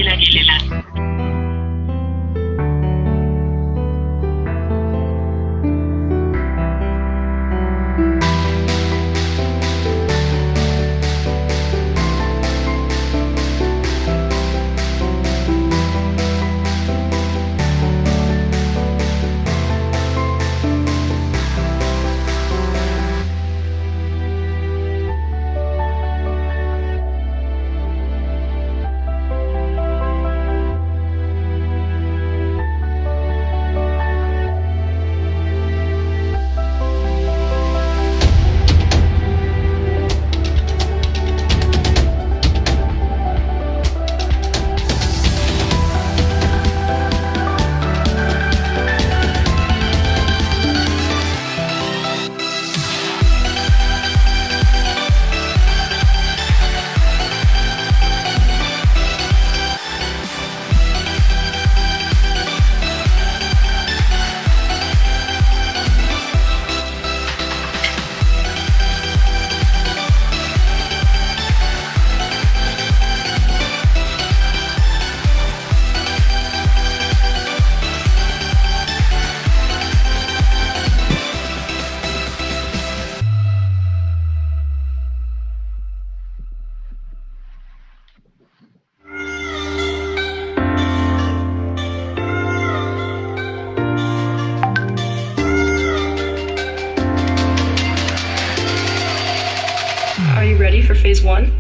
उभारला गेलेला असतो. Are you ready for phase one?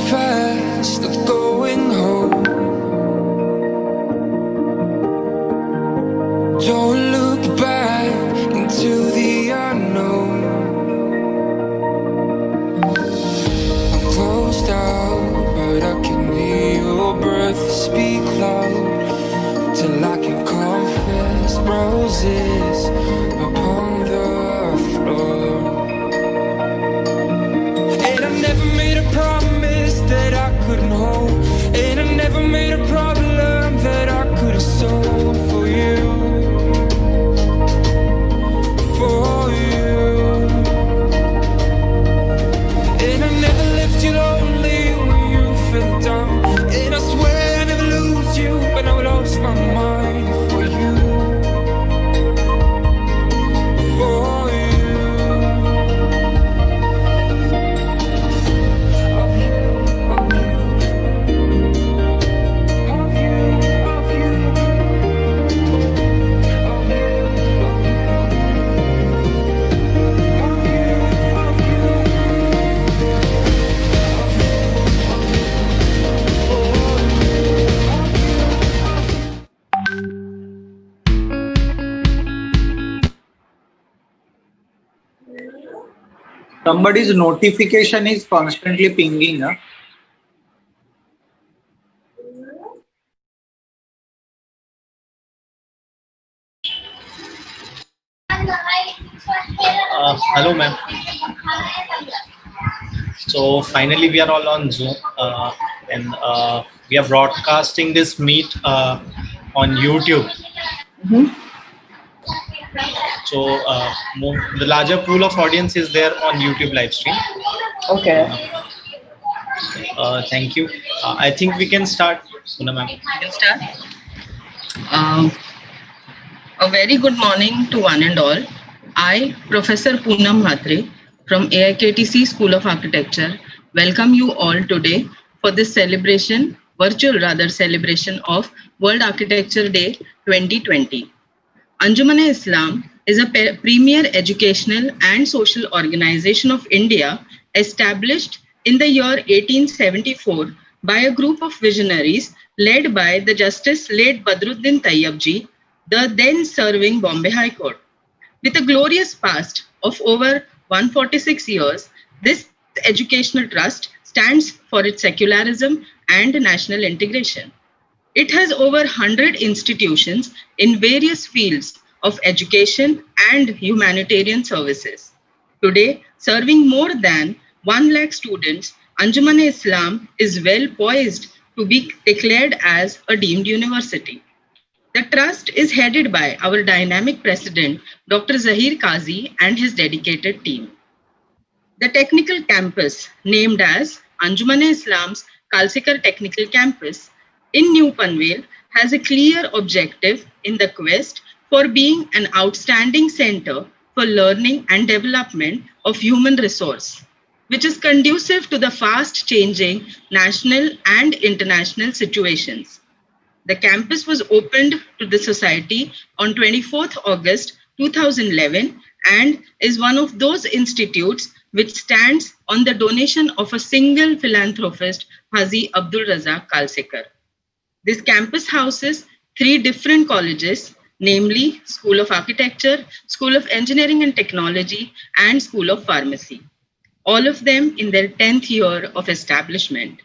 fast, not going home. Don't look back into the unknown. I'm closed out, but I can hear your breath speak loud. Till I can confess roses upon the floor. And I never made a promise that I couldn't hold. And I never made a problem that I could've solved for you. For you. And I never left you lonely when you fell down. And I swear I never lose you, but I lost my mind for you. For you. Of you, of you. Of you, of you. Of you, of you. Of you, of you. Somebody's notification is constantly pinging. Huh? Hello, ma'am. So finally, we are all on Zoom, and we are broadcasting this meet on YouTube. So the larger pool of audience is there on YouTube live stream. Okay. Thank you. I think we can start, Puna ma'am. We can start. A very good morning to one and all. I, Professor Poonam Mhatre from AIKTC School of Architecture, welcome you all today for this celebration, virtual celebration of World Architecture Day 2020. Anjuman-e-Islam is a premier educational and social organization of India established in the year 1874 by a group of visionaries led by the Justice late Badruddin Tayyabji, the then serving Bombay High Court. With a glorious past of over 146 years, this educational trust stands for its secularism and national integration. It has over 100 institutions in various fields of education and humanitarian services. Today, serving more than 1 lakh students, Anjuman-e-Islam is well poised to be declared as a deemed university. The trust is headed by our dynamic president, Dr. Zahir Qazi, and his dedicated team. The technical campus, named as Anjuman-e-Islam's Kalsikar Technical Campus in New Panvel, has a clear objective in the quest for being an outstanding center for learning and development of human resource, which is conducive to the fast-changing national and international situations. The campus was opened to the society on 24th August 2011 and is one of those institutes which stands on the donation of a single philanthropist, Haji Abdul Razak Kalsekar. This campus houses 3 different colleges, namely School of Architecture, School of Engineering and Technology, and School of Pharmacy, all of them in their 10th year of establishment.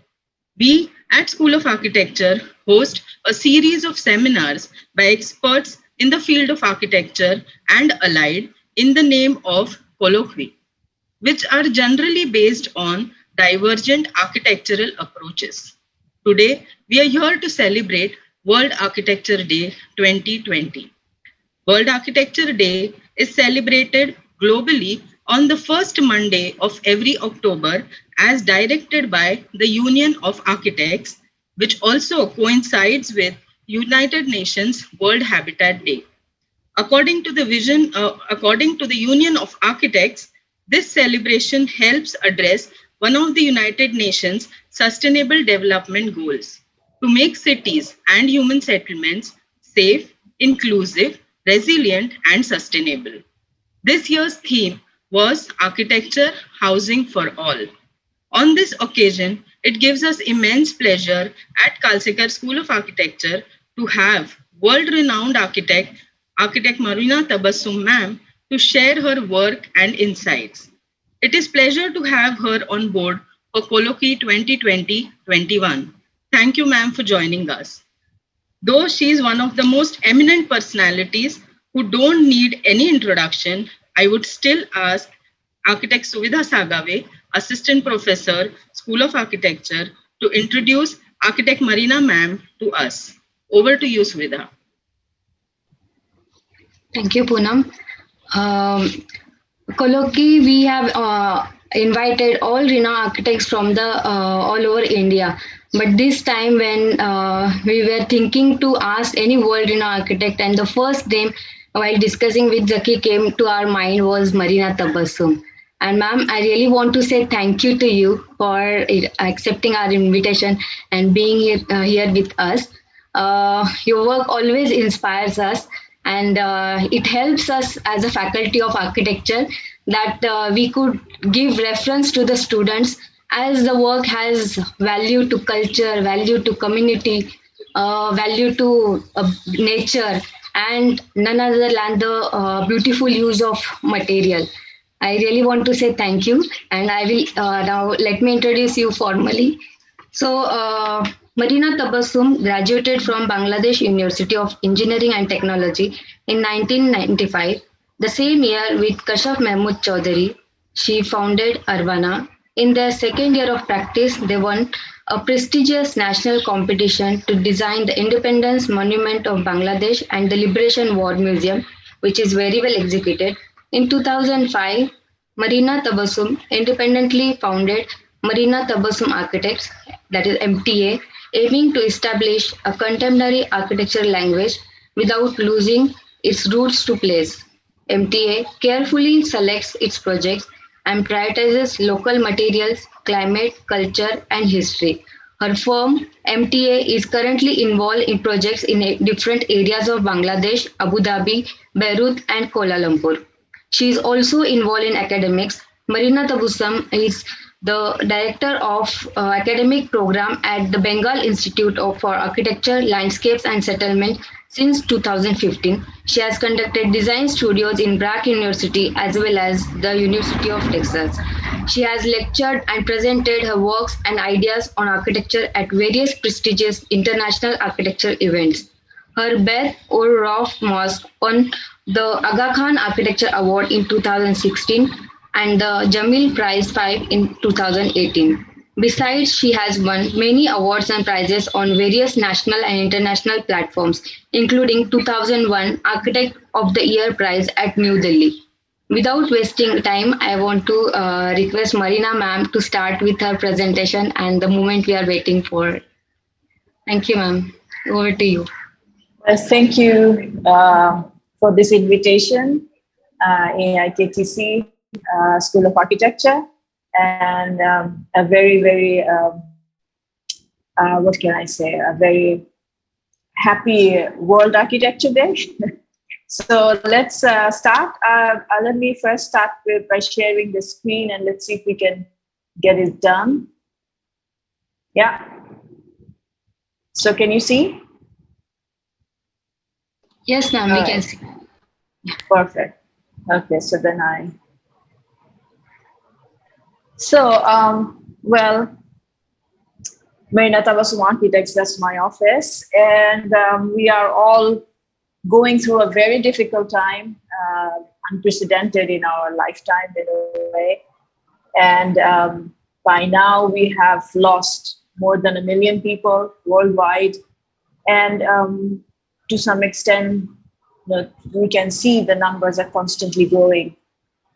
We at School of Architecture host a series of seminars by experts in the field of architecture and allied in the name of colloquy, which are generally based on divergent architectural approaches. Today, we are here to celebrate World Architecture Day 2020. World Architecture Day is celebrated globally on the first Monday of every October as directed by the Union of Architects, which also coincides with United Nations World Habitat Day. According to the Union of Architects, this celebration helps address one of the United Nations Sustainable Development Goals, to make cities and human settlements safe, inclusive, resilient, and sustainable. This year's theme was Architecture, Housing for All. On this occasion, it gives us immense pleasure at Kalsekar School of Architecture to have world-renowned architect Marina Tabassum ma'am, to share her work and insights. It is pleasure to have her on board for Colloquy 2020-21. Thank you, ma'am, for joining us. Though she is one of the most eminent personalities who don't need any introduction, I would still ask Architect Suvidha Sagave, Assistant Professor, School of Architecture, to introduce Architect Marina ma'am to us. Over to you, Suvidha. Thank you, Poonam. Colloquy, we have invited all renowned architects from the all over India. But this time when we were thinking to ask any world-renowned architect, and the first name while discussing with Zaki came to our mind was Marina Tabassum. And ma'am, I really want to say thank you to you for accepting our invitation and being here with us. Your work always inspires us, and it helps us as a faculty of architecture that we could give reference to the students, as the work has value to culture, value to community, value to nature, and none other than the beautiful use of material. I really want to say thank you, and I will now let me introduce you formally. So, Marina Tabassum graduated from Bangladesh University of Engineering and Technology in 1995. The same year, with Kashaf Mahmood Chaudhary, she founded Arvana. In their second year of practice, they won a prestigious national competition to design the Independence Monument of Bangladesh and the Liberation War Museum, which is very well executed. In 2005, Marina Tabassum independently founded Marina Tabassum Architects, that is MTA, aiming to establish a contemporary architectural language without losing its roots to place. MTA carefully selects its projects and prioritizes local materials, climate, culture, and history. Her firm, MTA, is currently involved in projects in different areas of Bangladesh, Abu Dhabi, Beirut, and Kuala Lumpur. She is also involved in academics. Marina Tabassum is the director of academic program at the Bengall Institute for Architecture, Landscapes, and Settlement since 2015. She has conducted design studios in Brock University as well as the University of Texas. She has lectured and presented her works and ideas on architecture at various prestigious international architecture events. Her Beth or Rauf Mosque won the Aga Khan Architecture Award in 2016 and the Jamil Prize 5 in 2018. Besides, she has won many awards and prizes on various national and international platforms, including 2001 Architect of the Year Prize at New Delhi. Without wasting time, I want to request Marina ma'am to start with her presentation and the moment we are waiting for. Thank you, ma'am. Over to you. Well, thank you for this invitation, AIKTC School of Architecture, and a very, very, what can I say, a very happy World Architecture Day. So let's start. Let me first start by sharing the screen, and let's see if we can get it done. Yeah. So can you see? Yes, ma'am, we can see. Perfect. Okay, so then well, Marina Tabassum Architects, that's my office. And we are all going through a very difficult time, unprecedented in our lifetime in a way. And by now we have lost more than 1 million people worldwide. And to some extent, we can see the numbers are constantly growing.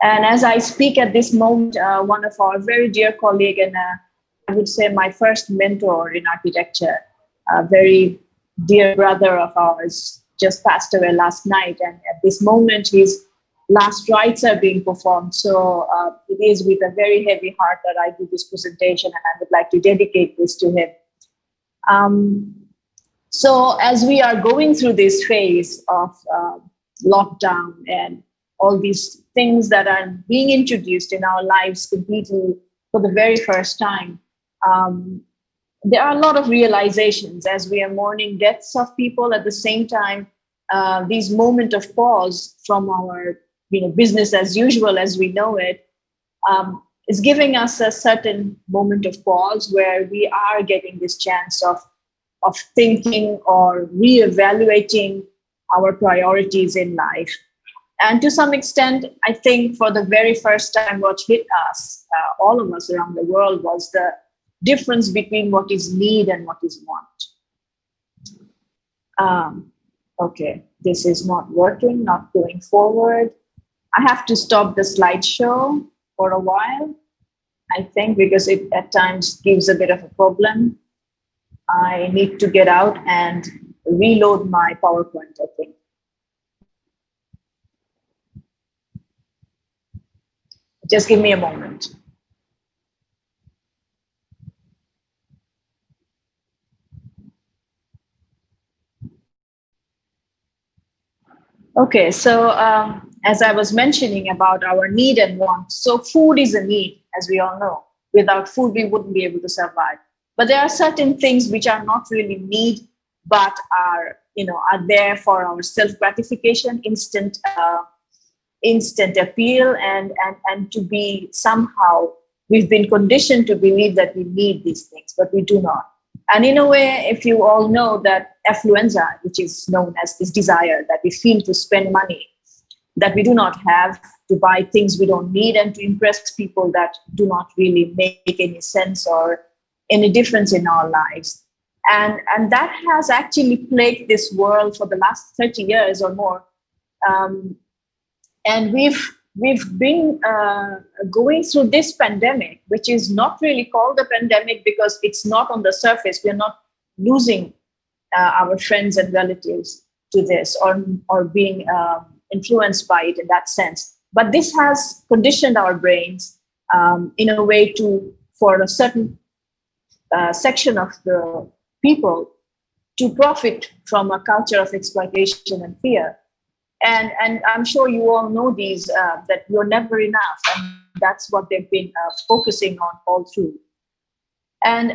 And as I speak at this moment, one of our very dear colleague and I would say my first mentor in architecture, a very dear brother of ours, just passed away last night. And at this moment, his last rites are being performed. So it is with a very heavy heart that I do this presentation, and I would like to dedicate this to him. So as we are going through this phase of lockdown and all these things that are being introduced in our lives completely for the very first time, there are a lot of realizations as we are mourning deaths of people. At the same time, these moment of pause from our business as usual as we know it is giving us a certain moment of pause where we are getting this chance of thinking or reevaluating our priorities in life. And to some extent, I think for the very first time, what hit us, all of us around the world, was the difference between what is need and what is want. Okay, this is not working, not going forward. I have to stop the slideshow for a while, I think, because it at times gives a bit of a problem. I need to get out and reload my PowerPoint, I think. Just give me a moment. Okay, so as I was mentioning about our need and want, so food is a need, as we all know. Without food, we wouldn't be able to survive. But there are certain things which are not really need, but are there for our self-gratification, instant appeal, and to be somehow, we've been conditioned to believe that we need these things, but we do not. And in a way, if you all know that affluenza, which is known as this desire that we feel to spend money that we do not have, to buy things we don't need, and to impress people that do not really make any sense or any difference in our lives. And that has actually plagued this world for the last 30 years or more. And we've been going through this pandemic, which is not really called a pandemic because it's not on the surface. We're not losing our friends and relatives to this or being influenced by it in that sense. But this has conditioned our brains in a way for a certain section of the people to profit from a culture of exploitation and fear. And I'm sure you all know these, that you're never enough. And that's what they've been focusing on all through. And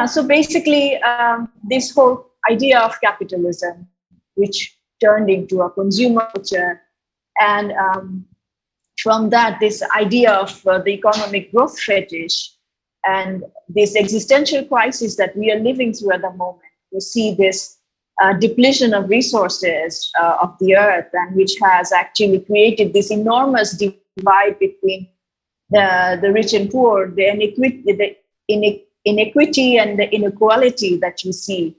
so basically this whole idea of capitalism, which turned into a consumer culture. And from that, this idea of the economic growth fetish and this existential crisis that we are living through at the moment. We see this depletion of resources of the earth, and which has actually created this enormous divide between the rich and poor, the inequity and the inequality that you see.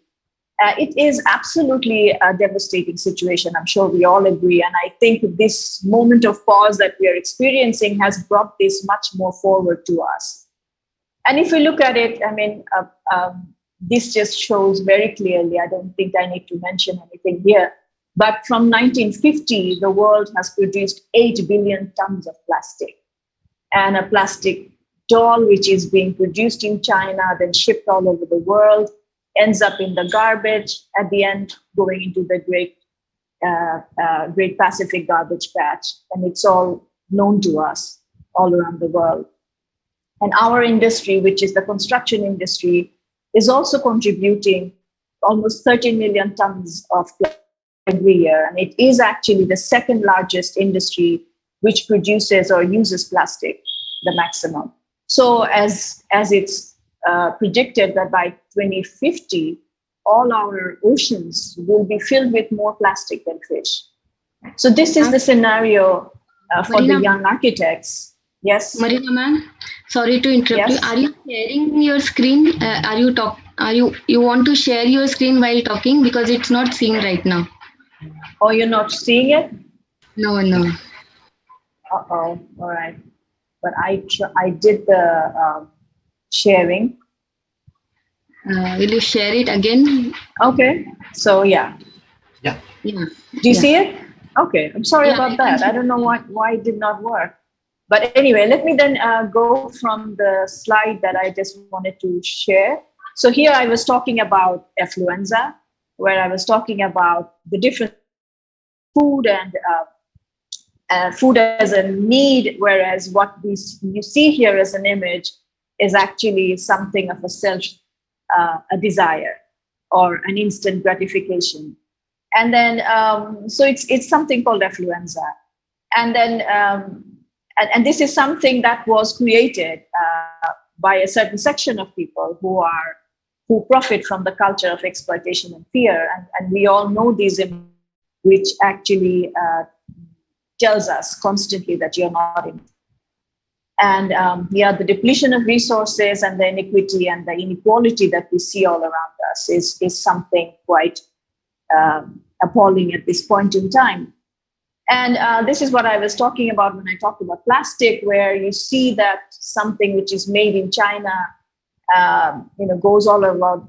It is absolutely a devastating situation. I'm sure we all agree. And I think this moment of pause that we are experiencing has brought this much more forward to us. And if we look at it, I mean, this just shows very clearly, I don't think I need to mention anything here, but from 1950, the world has produced 8 billion tons of plastic. And a plastic doll, which is being produced in China, then shipped all over the world, ends up in the garbage, at the end going into the Great Pacific garbage patch. And it's all known to us all around the world. And our industry, which is the construction industry, is also contributing almost 13 million tons of plastic every year. And it is actually the second largest industry which produces or uses plastic the maximum. So as it's predicted that by 2050, all our oceans will be filled with more plastic than fish. So this is the scenario for Marina, the young architects. Yes, Marina ma'am, sorry to interrupt you. Are you sharing your screen? You want to share your screen while talking, because it's not seen right now? Oh, you're not seeing it? No. Uh-oh, all right. But I did the sharing. Will you share it again? Okay, so yeah. Yeah. Do you see it? Okay, I'm sorry about that. I don't know why it did not work. But anyway, let me then go from the slide that I just wanted to share. So here I was talking about affluenza, where I was talking about the different food and food as a need, whereas what you see here as an image is actually something of a a desire or an instant gratification. And then, so it's something called affluenza. And then, and this is something that was created by a certain section of people who profit from the culture of exploitation and fear. And we all know these, which actually tells us constantly that you're not in. And the depletion of resources and the inequity and the inequality that we see all around us is something quite appalling at this point in time. And this is what I was talking about when I talked about plastic, where you see that something which is made in China, goes all around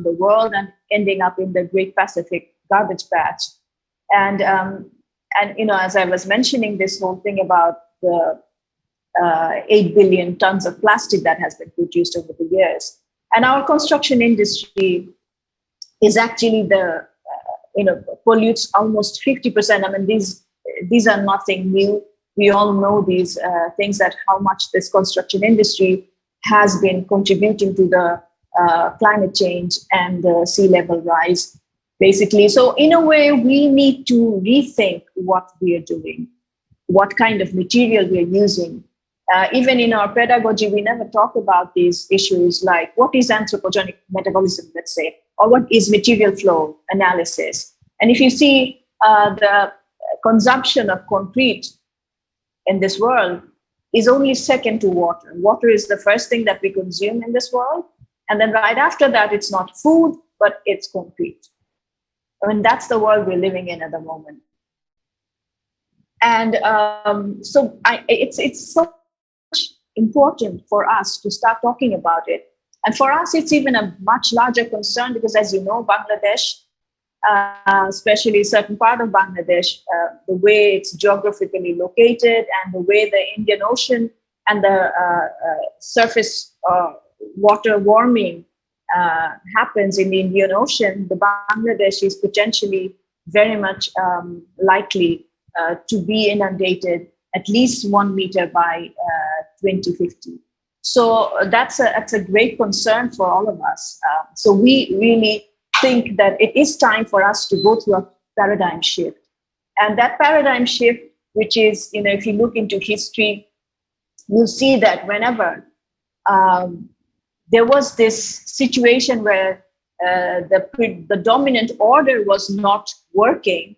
the world and ending up in the Great Pacific garbage patch. And as I was mentioning this whole thing about the 8 billion tons of plastic that has been produced over the years, and our construction industry is actually pollutes almost 50%. I mean, these are nothing new. We all know these things, that how much this construction industry has been contributing to the climate change and the sea level rise, basically. So in a way, we need to rethink what we are doing, what kind of material we are using. Even in our pedagogy, we never talk about these issues like what is anthropogenic metabolism, let's say, or what is material flow analysis. And if you see the consumption of concrete in this world is only second to water. Water is the first thing that we consume in this world. And then right after that, it's not food, but it's concrete. I mean, that's the world we're living in at the moment. And it's so important for us to start talking about it. And for us, it's even a much larger concern because, as you know, Bangladesh, especially a certain part of Bangladesh, the way it's geographically located and the way the Indian Ocean and the surface water warming happens in the Indian Ocean, the Bangladesh is potentially very much likely to be inundated at least 1 meter by 2050. So that's a great concern for all of us. So we really think that it is time for us to go through a paradigm shift. And that paradigm shift, which is, if you look into history, you'll see that whenever there was this situation where the dominant order was not working,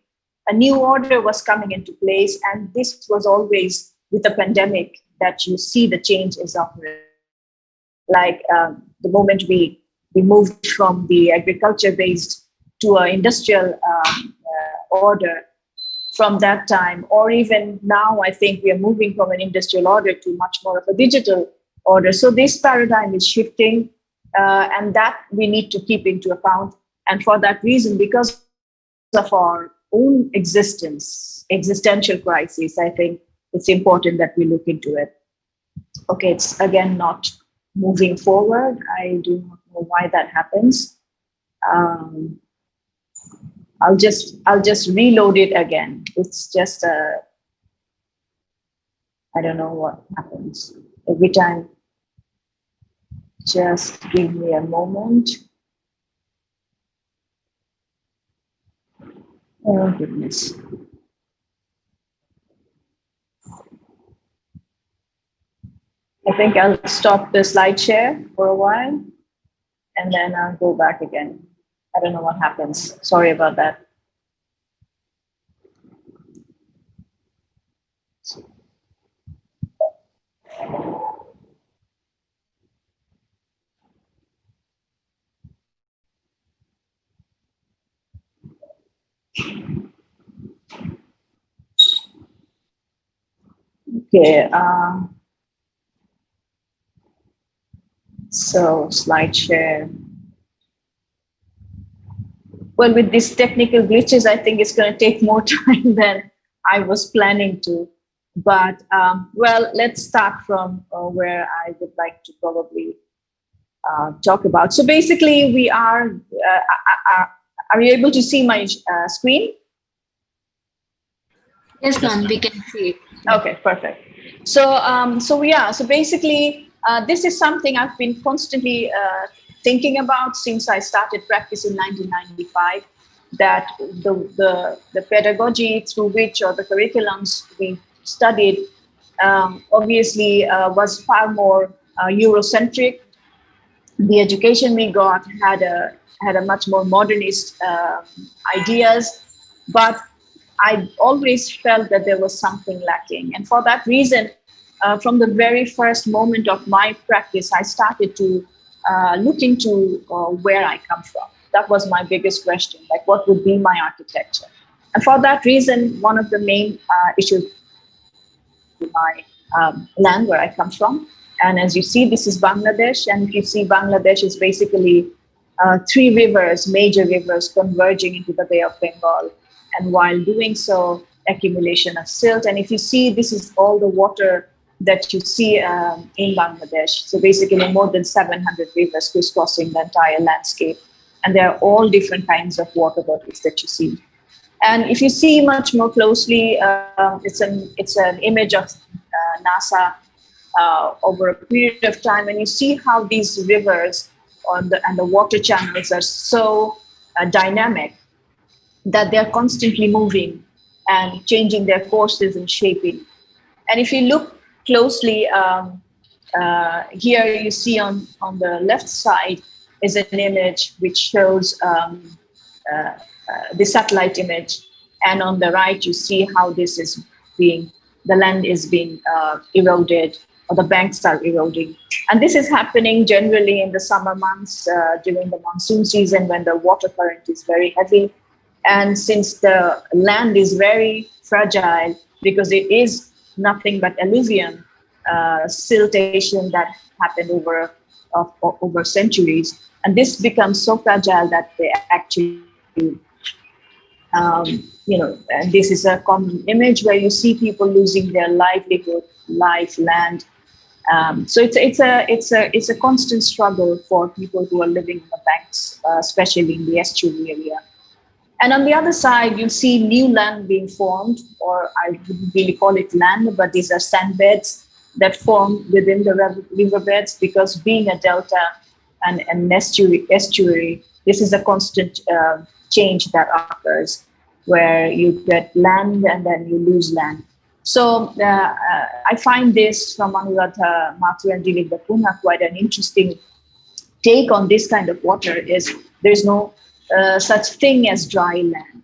a new order was coming into place. And this was always with the pandemic that you see the change is occurring. Like the moment we moved from the agriculture-based to an industrial order from that time, or even now, I think we are moving from an industrial order to much more of a digital order. So this paradigm is shifting, and that we need to keep into account. And for that reason, because of our own existential crisis, I think it's important that we look into it. Okay, it's again not moving forward. I do not know why that happens. I'll just reload it again. It's just I don't know what happens every time. Just give me a moment. Oh goodness. I think I'll stop the slide share for a while and then I'll go back again. I don't know what happens. Sorry about that. Okay. So slide share. Well, with these technical glitches, I think it's going to take more time than I was planning to. But well, let's start from where I would like to probably talk about. So basically, we are you able to see my screen? Yes, ma'am, we can see it. Okay, perfect. So basically, this is something I've been constantly thinking about since I started practice in 1995, that the pedagogy through which, or the curriculums we studied, obviously was far more Eurocentric. The education we got had a much more modernist ideas, but I always felt that there was something lacking. And for that reason, from the very first moment of my practice, I started to look into where I come from. That was my biggest question, like what would be my architecture? And for that reason, one of the main issues with my land where I come from. And as you see, this is Bangladesh. And if you see, Bangladesh is basically 3 rivers, major rivers converging into the Bay of Bengal. And while doing so, accumulation of silt. And if you see, this is all the water that you see in Bangladesh. So basically more than 700 rivers crisscrossing the entire landscape. And there are all different kinds of water bodies that you see. And if you see much more closely, it's an image of NASA over a period of time. And you see how these rivers and the water channels are so dynamic that they're constantly moving and changing their courses and shaping. And if you look closely, here you see on the left side is an image which shows the satellite image. And on the right, you see how this is the land is being eroded, or the banks are eroding. And this is happening generally in the summer months during the monsoon season when the water current is very heavy. And since the land is very fragile, because it is nothing but alluvium, siltation that happened over centuries. And this becomes so fragile that they actually, and this is a common image where you see people losing their livelihood, life, land. So it's a constant struggle for people who are living in the banks, especially in the estuary area. And on the other side, you see new land being formed, or I wouldn't really call it land, but these are sandbeds that form within the riverbeds, because being a delta and an estuary, this is a constant change that occurs, where you get land and then you lose land. So I find this from Anuradha Mathur and Dilip Puna quite an interesting take on this kind of water. Is there's no such thing as dry land.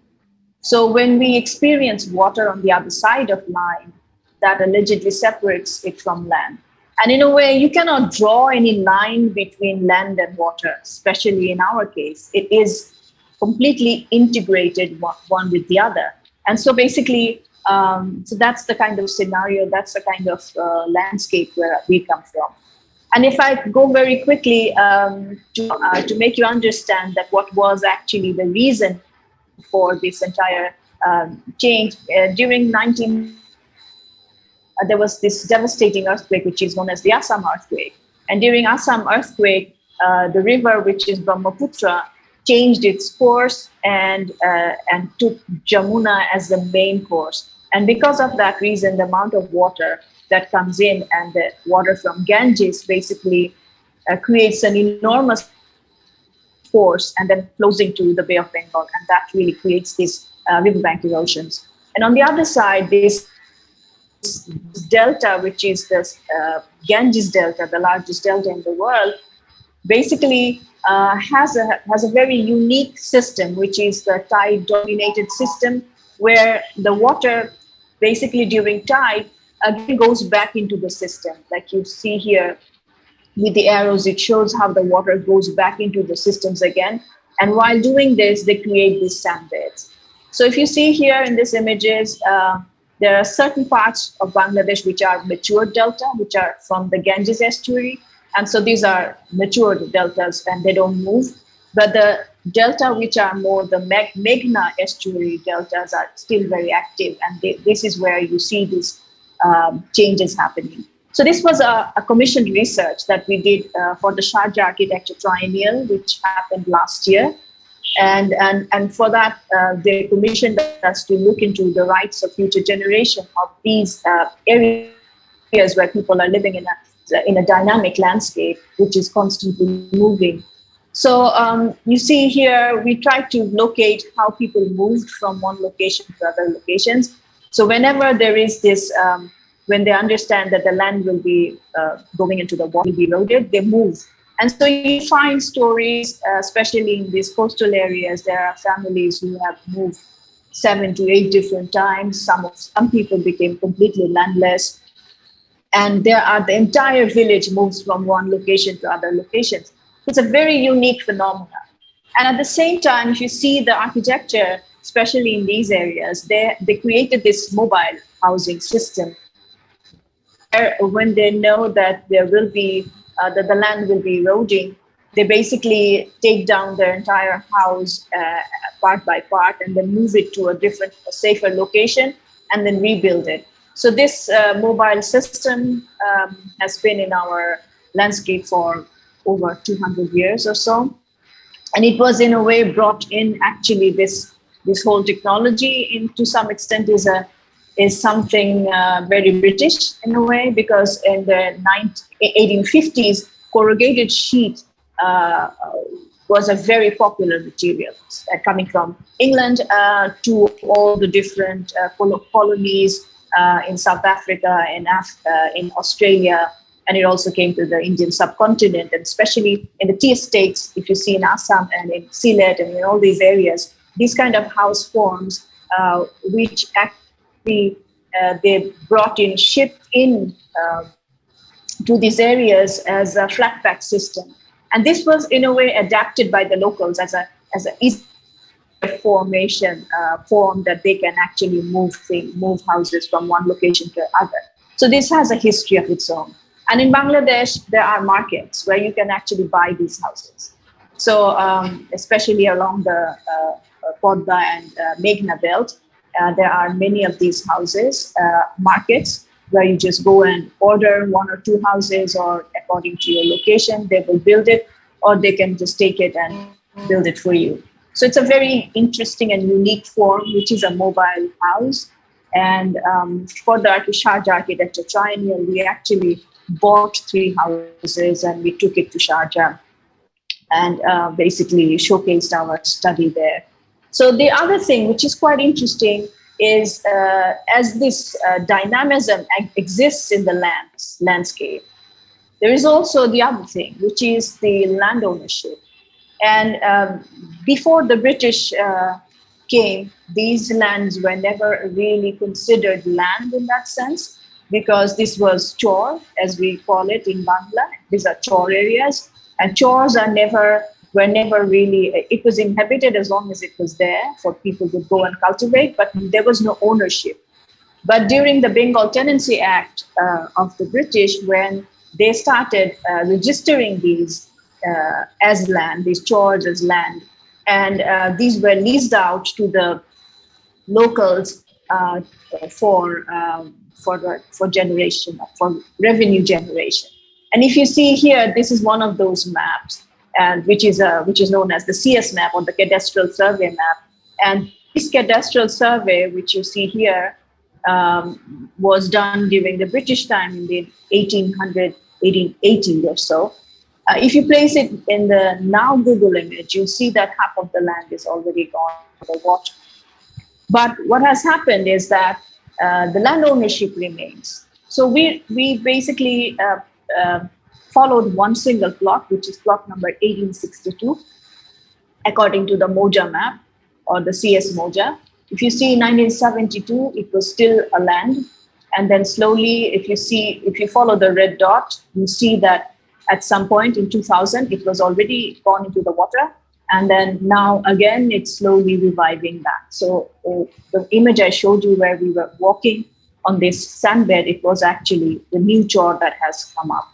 So when we experience water on the other side of line, that allegedly separates it from land. And in a way, you cannot draw any line between land and water, especially in our case. It is completely integrated one with the other. And so basically, so that's the kind of scenario, that's the kind of landscape where we come from. And if I go very quickly to make you understand that what was actually the reason for this entire change, during there was this devastating earthquake, which is known as the Assam earthquake. And during Assam earthquake, the river, which is Brahmaputra, changed its course and took Jamuna as the main course. And because of that reason, the amount of water that comes in and the water from Ganges basically creates an enormous force and then flows into the Bay of Bengal. And that really creates these riverbank erosions. And on the other side, this delta, which is the Ganges Delta, the largest delta in the world, basically has a very unique system, which is the tide-dominated system, where the water basically during tide again goes back into the system. Like you see here with the arrows, it shows how the water goes back into the systems again. And while doing this, they create these sandbeds. So if you see here in these images, there are certain parts of Bangladesh which are mature delta, which are from the Ganges estuary. And so these are mature deltas and they don't move. But the delta which are more the Meghna estuary deltas are still very active. And this is where you see these changes happening. So this was a commissioned research that we did for the Sharjah Architecture Triennial, which happened last year. And for that, they commissioned us to look into the rights of future generation of these areas where people are living in a in a dynamic landscape, which is constantly moving. So you see here, we try to locate how people moved from one location to other locations. So whenever there is this, when they understand that the land will be going into the water, will be eroded, they move. And so you find stories, especially in these coastal areas, there are families who have moved 7 to 8 different times. Some people became completely landless. And the entire village moves from one location to other locations. It's a very unique phenomenon. And at the same time, if you see the architecture, especially in these areas, they created this mobile housing system. When they know that there will be, that the land will be eroding, they basically take down their entire house part by part and then move it to a safer location and then rebuild it. So this mobile system has been in our landscape for over 200 years or so. And it was in a way brought in, actually, this whole technology to some extent is something very British in a way, because in the 1850s, corrugated sheet was a very popular material coming from England to all the different colonies in South Africa, in Australia, and it also came to the Indian subcontinent, and especially in the tea estates, if you see in Assam and in Sylhet and in all these areas, these kind of house forms, which actually they brought in, shipped in to these areas as a flat pack system. And this was in a way adapted by the locals as an easy formation form that they can actually move houses from one location to other. So this has a history of its own. And in Bangladesh, there are markets where you can actually buy these houses. So especially along the Podda and Meghna belt, there are many of these houses, markets, where you just go and order 1 or 2 houses, or according to your location, they will build it, or they can just take it and build it for you. So it's a very interesting and unique form, which is a mobile house. And for the Sharjah Architecture Triennial, we actually bought 3 houses and we took it to Sharjah and basically showcased our study there. So the other thing, which is quite interesting, is as this dynamism exists in the landscape, there is also the other thing, which is the land ownership. And before the British came, these lands were never really considered land in that sense, because this was chor, as we call it in Bangla. These are chor areas, and chors were never really, it was inhabited as long as it was there for people to go and cultivate, but there was no ownership. But during the Bengal Tenancy Act of the British, when they started registering these as land, these chors as land, and these were leased out to the locals for generation, for revenue generation. And if you see here, this is one of those maps, which is known as the CS map, or the cadastral survey map. And this cadastral survey, which you see here, was done during the British time in the 1880 or so. If you place it in the now Google image, you'll see that half of the land is already gone for the water. But what has happened is that the land ownership remains. So we basically followed one single plot, which is plot number 1862, according to the Moja map, or the CS Moja. If you see 1972, it was still a land. And then slowly, if you follow the red dot, you see that at some point in 2000, it was already gone into the water. And then now again, it's slowly reviving back. So the image I showed you where we were walking on this sandbed, it was actually the new chor that has come up.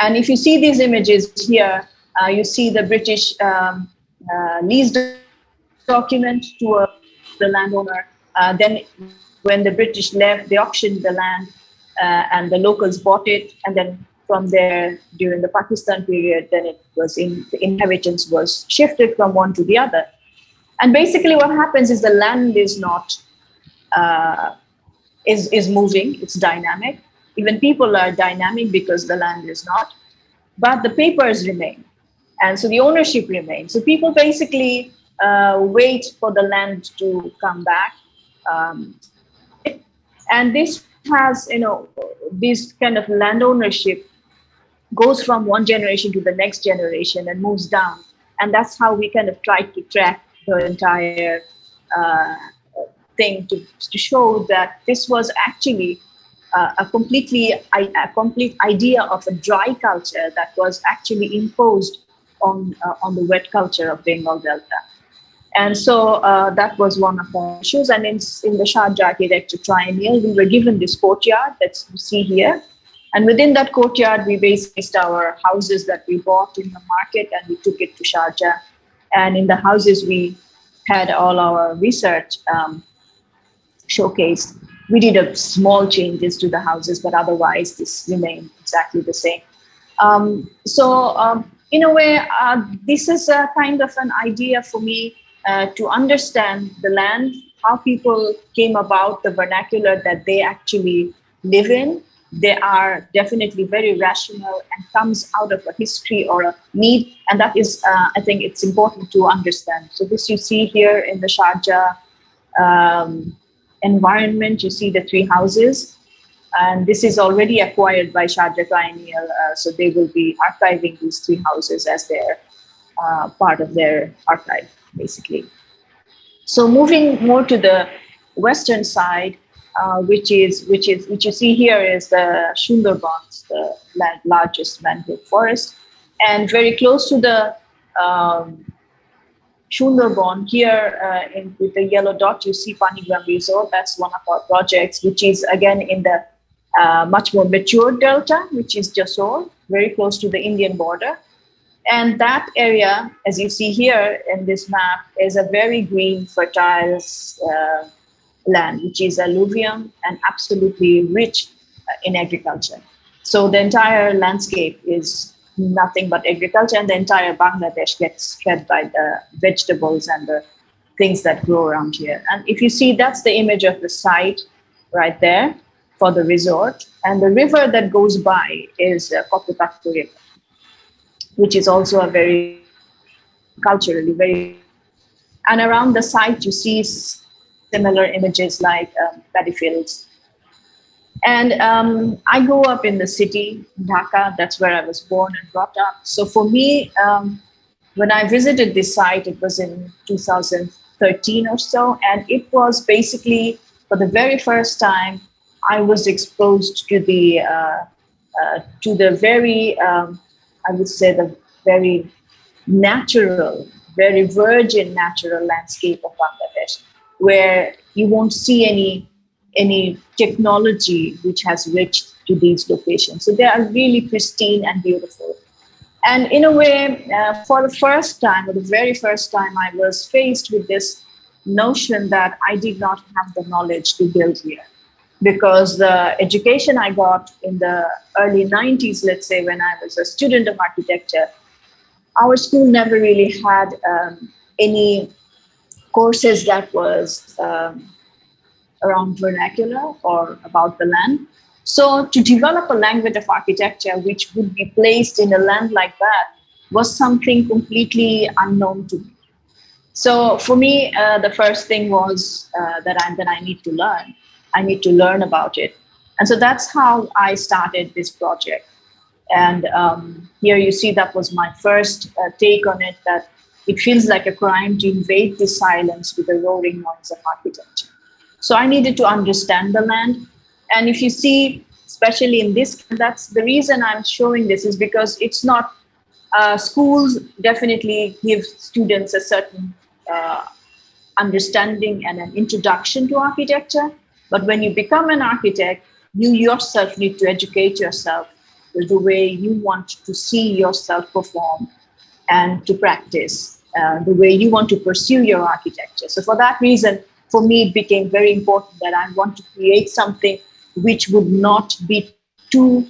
And if you see these images here, you see the British lease document to the landowner. Then when the British left, they auctioned the land and the locals bought it. And then from there, during the Pakistan period, then the inheritance was shifted from one to the other. And basically what happens is the land is not, is moving, it's dynamic. Even people are dynamic because the land is not, but the papers remain. And so the ownership remains. So people basically wait for the land to come back. And this has, this kind of land ownership goes from one generation to the next generation and moves down. And that's how we kind of try to track the entire thing to show that this was actually a complete idea of a dry culture that was actually imposed on the wet culture of Bengal Delta. And so that was one of our issues. And in the Sharjah Architecture Triennial, we were given this courtyard that you see here. And within that courtyard, we based our houses that we bought in the market, and we took it to Sharjah. And in the houses, we had all our research showcased. We did a small changes to the houses, but otherwise this remained exactly the same. In a way, this is a kind of an idea for me to understand the land, how people came about the vernacular that they actually live in. They are definitely very rational and comes out of a history or a need. And that is, I think it's important to understand. So this you see here in the Sharjah environment, you see the three houses. And this is already acquired by Sharjah Triennial. So they will be archiving these three houses as their part of their archive, basically. So moving more to the western side, which you see here is the Sundarbans, the largest mangrove forest, and very close to the Sundarban here with the yellow dot, you see Panigram Resort. That's one of our projects, which is again in the much more mature delta, which is Jasor, very close to the Indian border. And that area, as you see here in this map, is a very green, fertile land, which is alluvium and absolutely rich in agriculture. So the entire landscape is nothing but agriculture, and the entire Bangladesh gets fed by the vegetables and the things that grow around here. And if you see, that's the image of the site right there for the resort. And the river that goes by is Koptakpur River, which is also a very culturally very, and around the site you see similar images like paddy fields. And I grew up in the city, Dhaka. That's where I was born and brought up. So for me, when I visited this site, it was in 2013 or so. And it was basically, for the very first time, I was exposed to the very, I would say, the very natural, very virgin natural landscape of Bangladesh, where you won't see any technology which has reached to these locations. So they are really pristine and beautiful. And in a way, for the first time, or the very first time, I was faced with this notion that I did not have the knowledge to build here. Because the education I got in the early 90s, let's say, when I was a student of architecture, our school never really had any courses that was around vernacular or about the land. So to develop a language of architecture which would be placed in a land like that was something completely unknown to me. So for me, the first thing was that I need to learn. I need to learn about it. And so that's how I started this project. And here you see that was my first take on it, that it feels like a crime to invade this silence with the roaring noise of architecture. So I needed to understand the land. And if you see, especially in this, that's the reason I'm showing this, is because it's not, schools definitely give students a certain understanding and an introduction to architecture. But when you become an architect, you yourself need to educate yourself the way you want to see yourself perform and to practice, the way you want to pursue your architecture. So for that reason, for me, it became very important that I want to create something which would not be too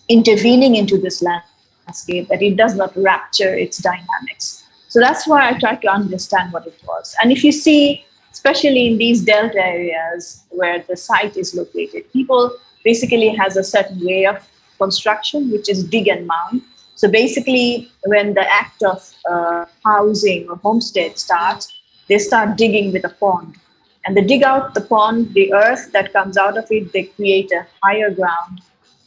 intervening into this landscape, that it does not rapture its dynamics. So that's why I tried to understand what it was. And if you see, especially in these delta areas where the site is located, people basically has a certain way of construction, which is dig and mound. So basically, when the act of housing or homestead starts, they start digging with a pond. And they dig out the pond, the earth that comes out of it, they create a higher ground.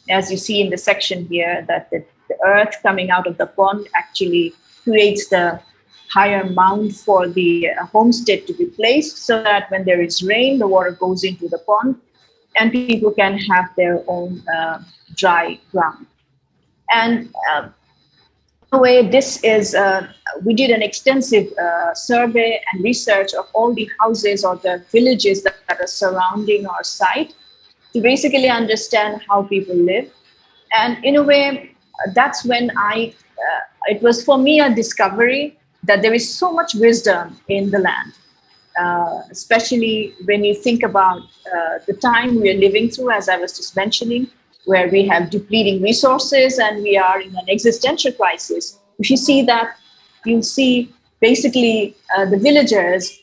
As you see in the section here, that the earth coming out of the pond actually creates the higher mound for the homestead to be placed, so that when there is rain, the water goes into the pond and people can have their own dry ground. And in a way, this is, we did an extensive survey and research of all the houses or the villages that are surrounding our site to basically understand how people live. And in a way, that's when it was for me a discovery that there is so much wisdom in the land, especially when you think about the time we are living through, as I was just mentioning, where we have depleting resources and we are in an existential crisis. If you see that, you'll see basically the villagers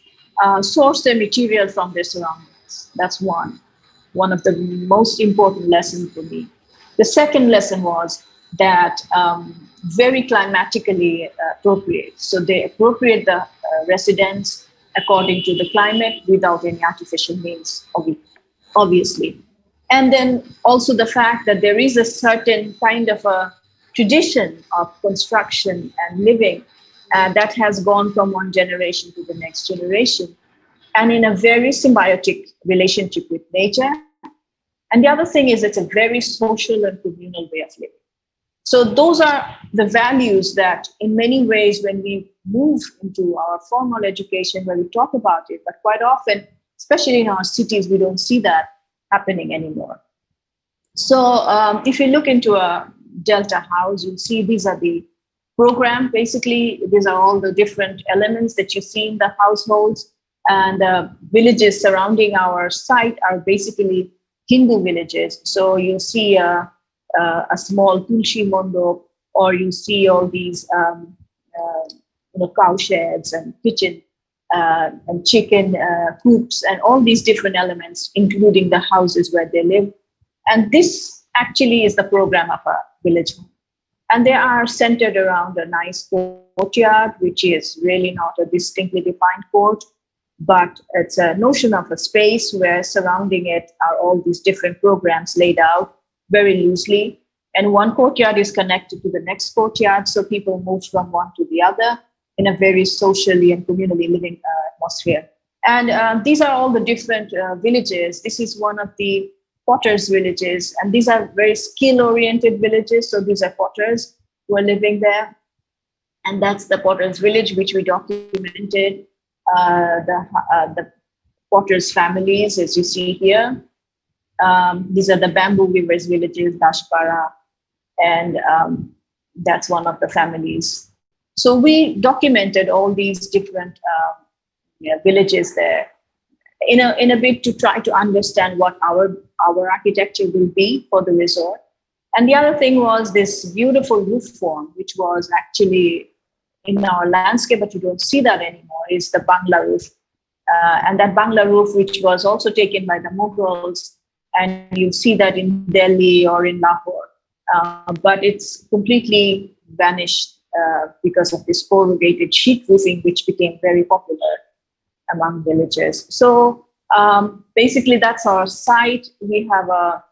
source their material from their surroundings. That's one of the most important lessons for me. The second lesson was that very climatically appropriate. So they appropriate the residents according to the climate without any artificial means, obviously. And then also the fact that there is a certain kind of a tradition of construction and living that has gone from one generation to the next generation, and in a very symbiotic relationship with nature. And the other thing is it's a very social and communal way of living. So those are the values that in many ways, when we move into our formal education, where we talk about it, but quite often, especially in our cities, we don't see that happening anymore. So if you look into a Delta house, you'll see these are the program. Basically, these are all the different elements that you see in the households, and the villages surrounding our site are basically Hindu villages. So you see a small tulsi mondop, or you see all these cow sheds and kitchen and chicken coops and all these different elements, including the houses where they live. And this actually is the program of a village home. And they are centered around a nice courtyard, which is really not a distinctly defined court, but it's a notion of a space where surrounding it are all these different programs laid out very loosely. And one courtyard is connected to the next courtyard, so people move from one to the other in a very socially and communally living atmosphere. And these are all the different villages. This is one of the potters' villages, and these are very skill-oriented villages. So these are potters who are living there. And that's the potters' village, which we documented. The potters' families, as you see here. These are the bamboo weavers' villages, Dashpara, and that's one of the families. So we documented all these different villages there in a bit to try to understand what our architecture will be for the resort. And the other thing was this beautiful roof form, which was actually in our landscape, but you don't see that anymore, is the Bangla roof. And that Bangla roof, which was also taken by the Mughals, and you see that in Delhi or in Lahore. But it's completely vanished because of this corrugated sheet roofing, which became very popular among villagers. So basically, that's our site. We have a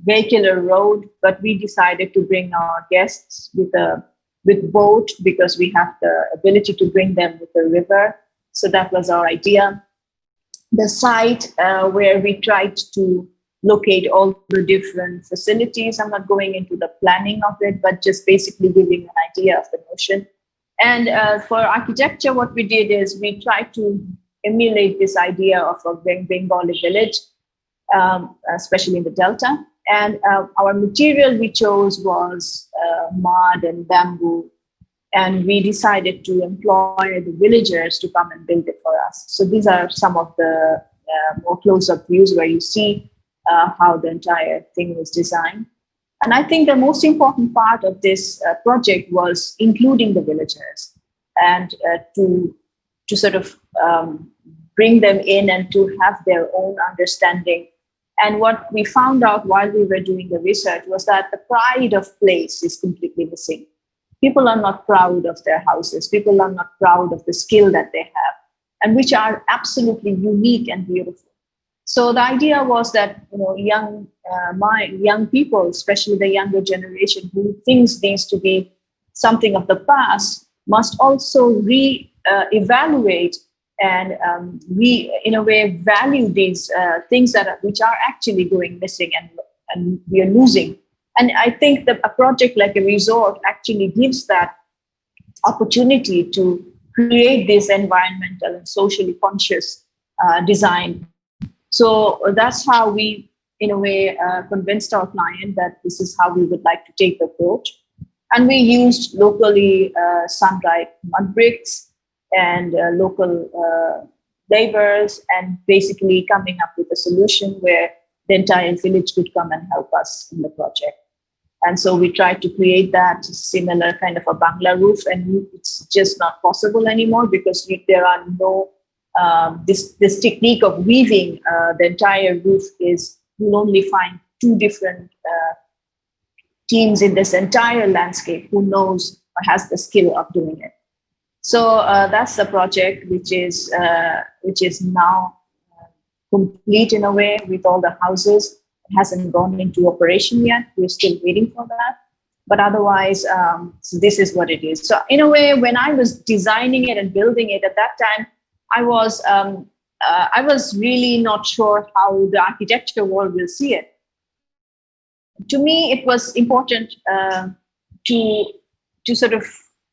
vehicular road, but we decided to bring our guests with boat because we have the ability to bring them with the river. So that was our idea. The site where we tried to locate all the different facilities. I'm not going into the planning of it, but just basically giving an idea of the notion. And for architecture, what we did is we tried to emulate this idea of a Bengali village, especially in the Delta. And our material we chose was mud and bamboo. And we decided to employ the villagers to come and build it for us. So these are some of the more close-up views where you see how the entire thing was designed. And I think the most important part of this project was including the villagers and to sort of bring them in and to have their own understanding And what we found out while we were doing the research was that the pride of place is completely missing. People are not proud of their houses. People are not proud of the skill that they have, and which are absolutely unique and beautiful. So the idea was that young people, especially the younger generation who thinks these to be something of the past, must also evaluate and in a way value these things which are actually going missing and we are losing. And I think that a project like a resort actually gives that opportunity to create this environmental and socially conscious design. So that's how we, in a way, convinced our client that this is how we would like to take the approach. And we used locally sun-dried mud bricks and local laborers, and basically coming up with a solution where the entire village could come and help us in the project. And so we tried to create that similar kind of a bangla roof, and it's just not possible anymore because there are no, this technique of weaving the entire roof you'll only find two different teams in this entire landscape who knows or has the skill of doing it. So that's the project, which is now complete in a way with all the houses. It hasn't gone into operation yet. We're still waiting for that. But otherwise, so this is what it is. So in a way, when I was designing it and building it at that time, I was really not sure how the architecture world will see it. To me, it was important to sort of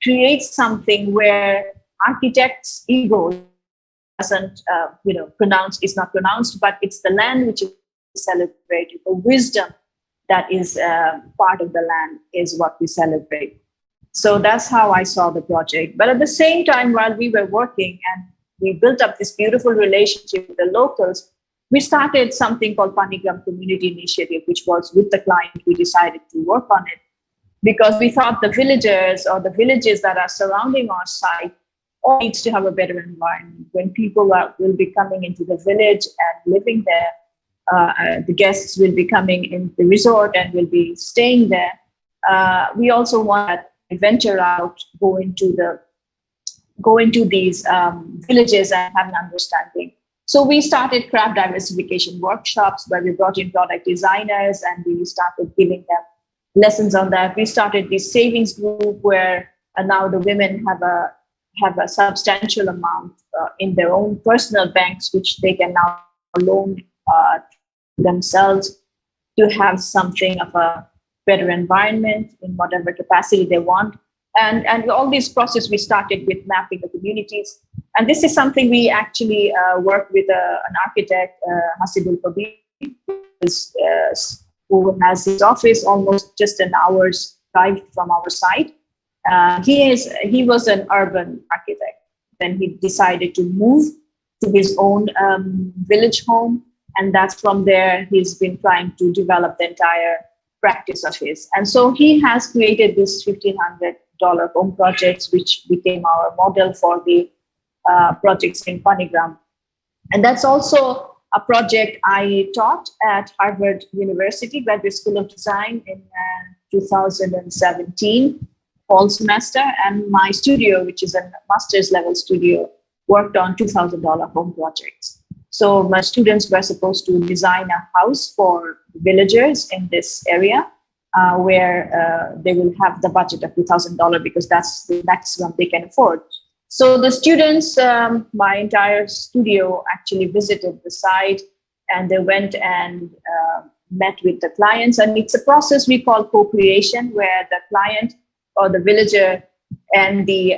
create something where architects' ego doesn't, is not pronounced, but it's the land which is celebrated. The wisdom that is part of the land is what we celebrate. So that's how I saw the project. But at the same time, while we were working and we built up this beautiful relationship with the locals, we started something called Panigram Community Initiative, which was with the client. We decided to work on it because we thought the villagers or the villages that are surrounding our site all needs to have a better environment. When people will be coming into the village and living there, the guests will be coming in the resort and will be staying there. We also want to venture out, go into these villages and have an understanding. So we started craft diversification workshops where we brought in product designers and we started giving them lessons on that. We started this savings group where now the women have a substantial amount in their own personal banks, which they can now loan themselves to have something of a better environment in whatever capacity they want. And all this process we started with mapping the communities. And this is something we actually worked with an architect, Hasibul Kabir, who has his office almost just an hour's drive from our site. He was an urban architect. Then he decided to move to his own village home. And that's from there he's been trying to develop the entire practice of his. And so he has created this $1,500 home projects, which became our model for the projects in Panigram. And that's also a project I taught at Harvard University Graduate School of Design in 2017, fall semester. And my studio, which is a master's level studio, worked on $2,000 home projects. So my students were supposed to design a house for villagers in this area where they will have the budget of $2,000 because that's the maximum they can afford. So the students, my entire studio actually visited the site and they went and met with the clients. And it's a process we call co-creation, where the client or the villager and the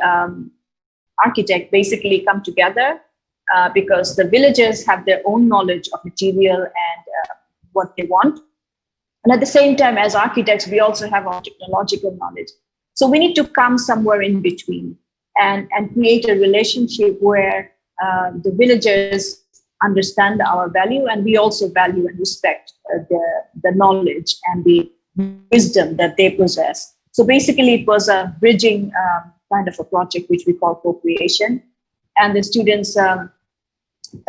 architect basically come together because the villagers have their own knowledge of material and what they want. And at the same time, as architects, we also have our technological knowledge. So we need to come somewhere in between and create a relationship where the villagers understand our value, and we also value and respect the knowledge and the wisdom that they possess. So basically, it was a bridging kind of a project, which we call co-creation. And the students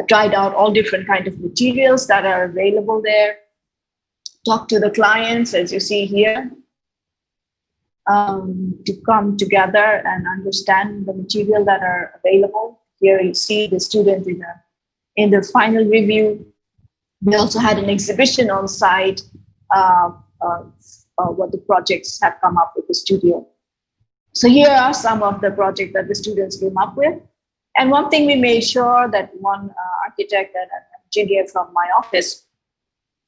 tried out all different kinds of materials that are available there, talked to the clients, as you see here, to come together and understand the material that are available. Here you see the student in the final review. We also had an exhibition on site what the projects have come up with the studio. So here are some of the projects that the students came up with. And one thing we made sure that one architect and an engineer from my office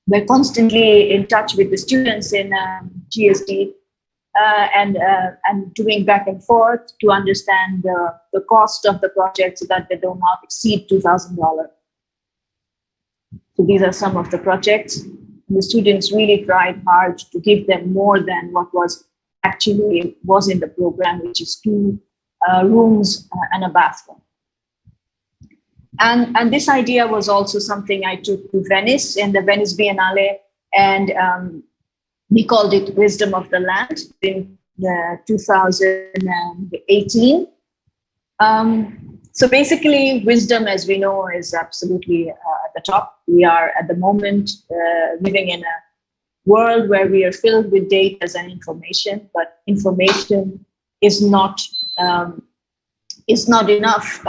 were constantly in touch with the students in GSD and doing back and forth to understand the cost of the project so that they do not exceed $2,000. So these are some of the projects. The students really tried hard to give them more than what was actually was in the program, which is 2 rooms and a bathroom. And this idea was also something I took to Venice in the Venice Biennale, and we called it Wisdom of the Land in 2018. So basically, wisdom, as we know, is absolutely at the top. We are at the moment living in a world where we are filled with data and information, but information is not enough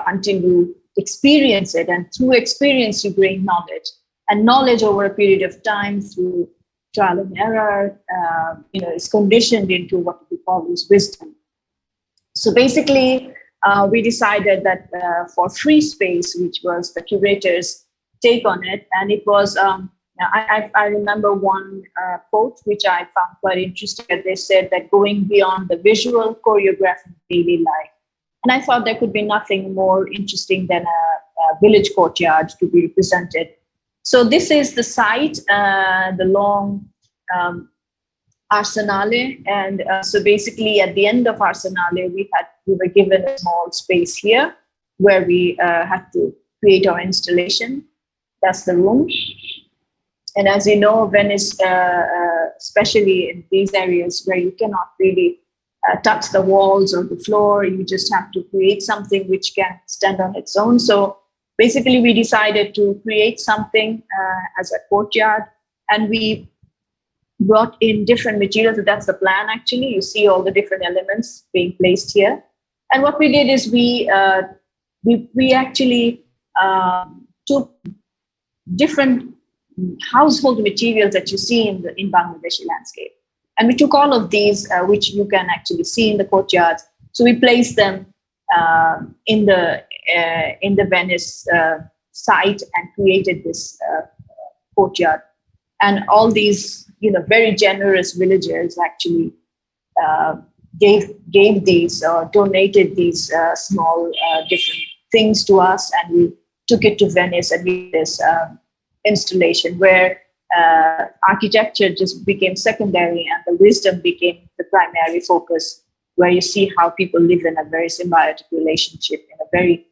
until you experience it, and through experience you gain knowledge, and knowledge over a period of time through trial and error, is conditioned into what we call is wisdom. So basically, we decided that for free space, which was the curator's take on it, and it was, I remember one quote which I found quite interesting. They said that going beyond the visual choreography daily life. And I thought there could be nothing more interesting than a village courtyard to be represented. So this is the site, the long Arsenale. And so basically at the end of Arsenale, we were given a small space here where we had to create our installation. That's the room. And as you know, Venice, especially in these areas where you cannot really touch the walls or the floor, you just have to create something which can stand on its own. So basically we decided to create something as a courtyard, and we brought in different materials. That's the plan, actually. You see all the different elements being placed here. And what we did is we actually took different household materials that you see in Bangladeshi landscape. And we took all of these, which you can actually see in the courtyards. So we placed them in the Venice site and created this courtyard. And all these, very generous villagers actually gave these or donated these small different things to us, and we took it to Venice and we did this installation where architecture just became secondary and the wisdom became the primary focus, where you see how people live in a very symbiotic relationship in a very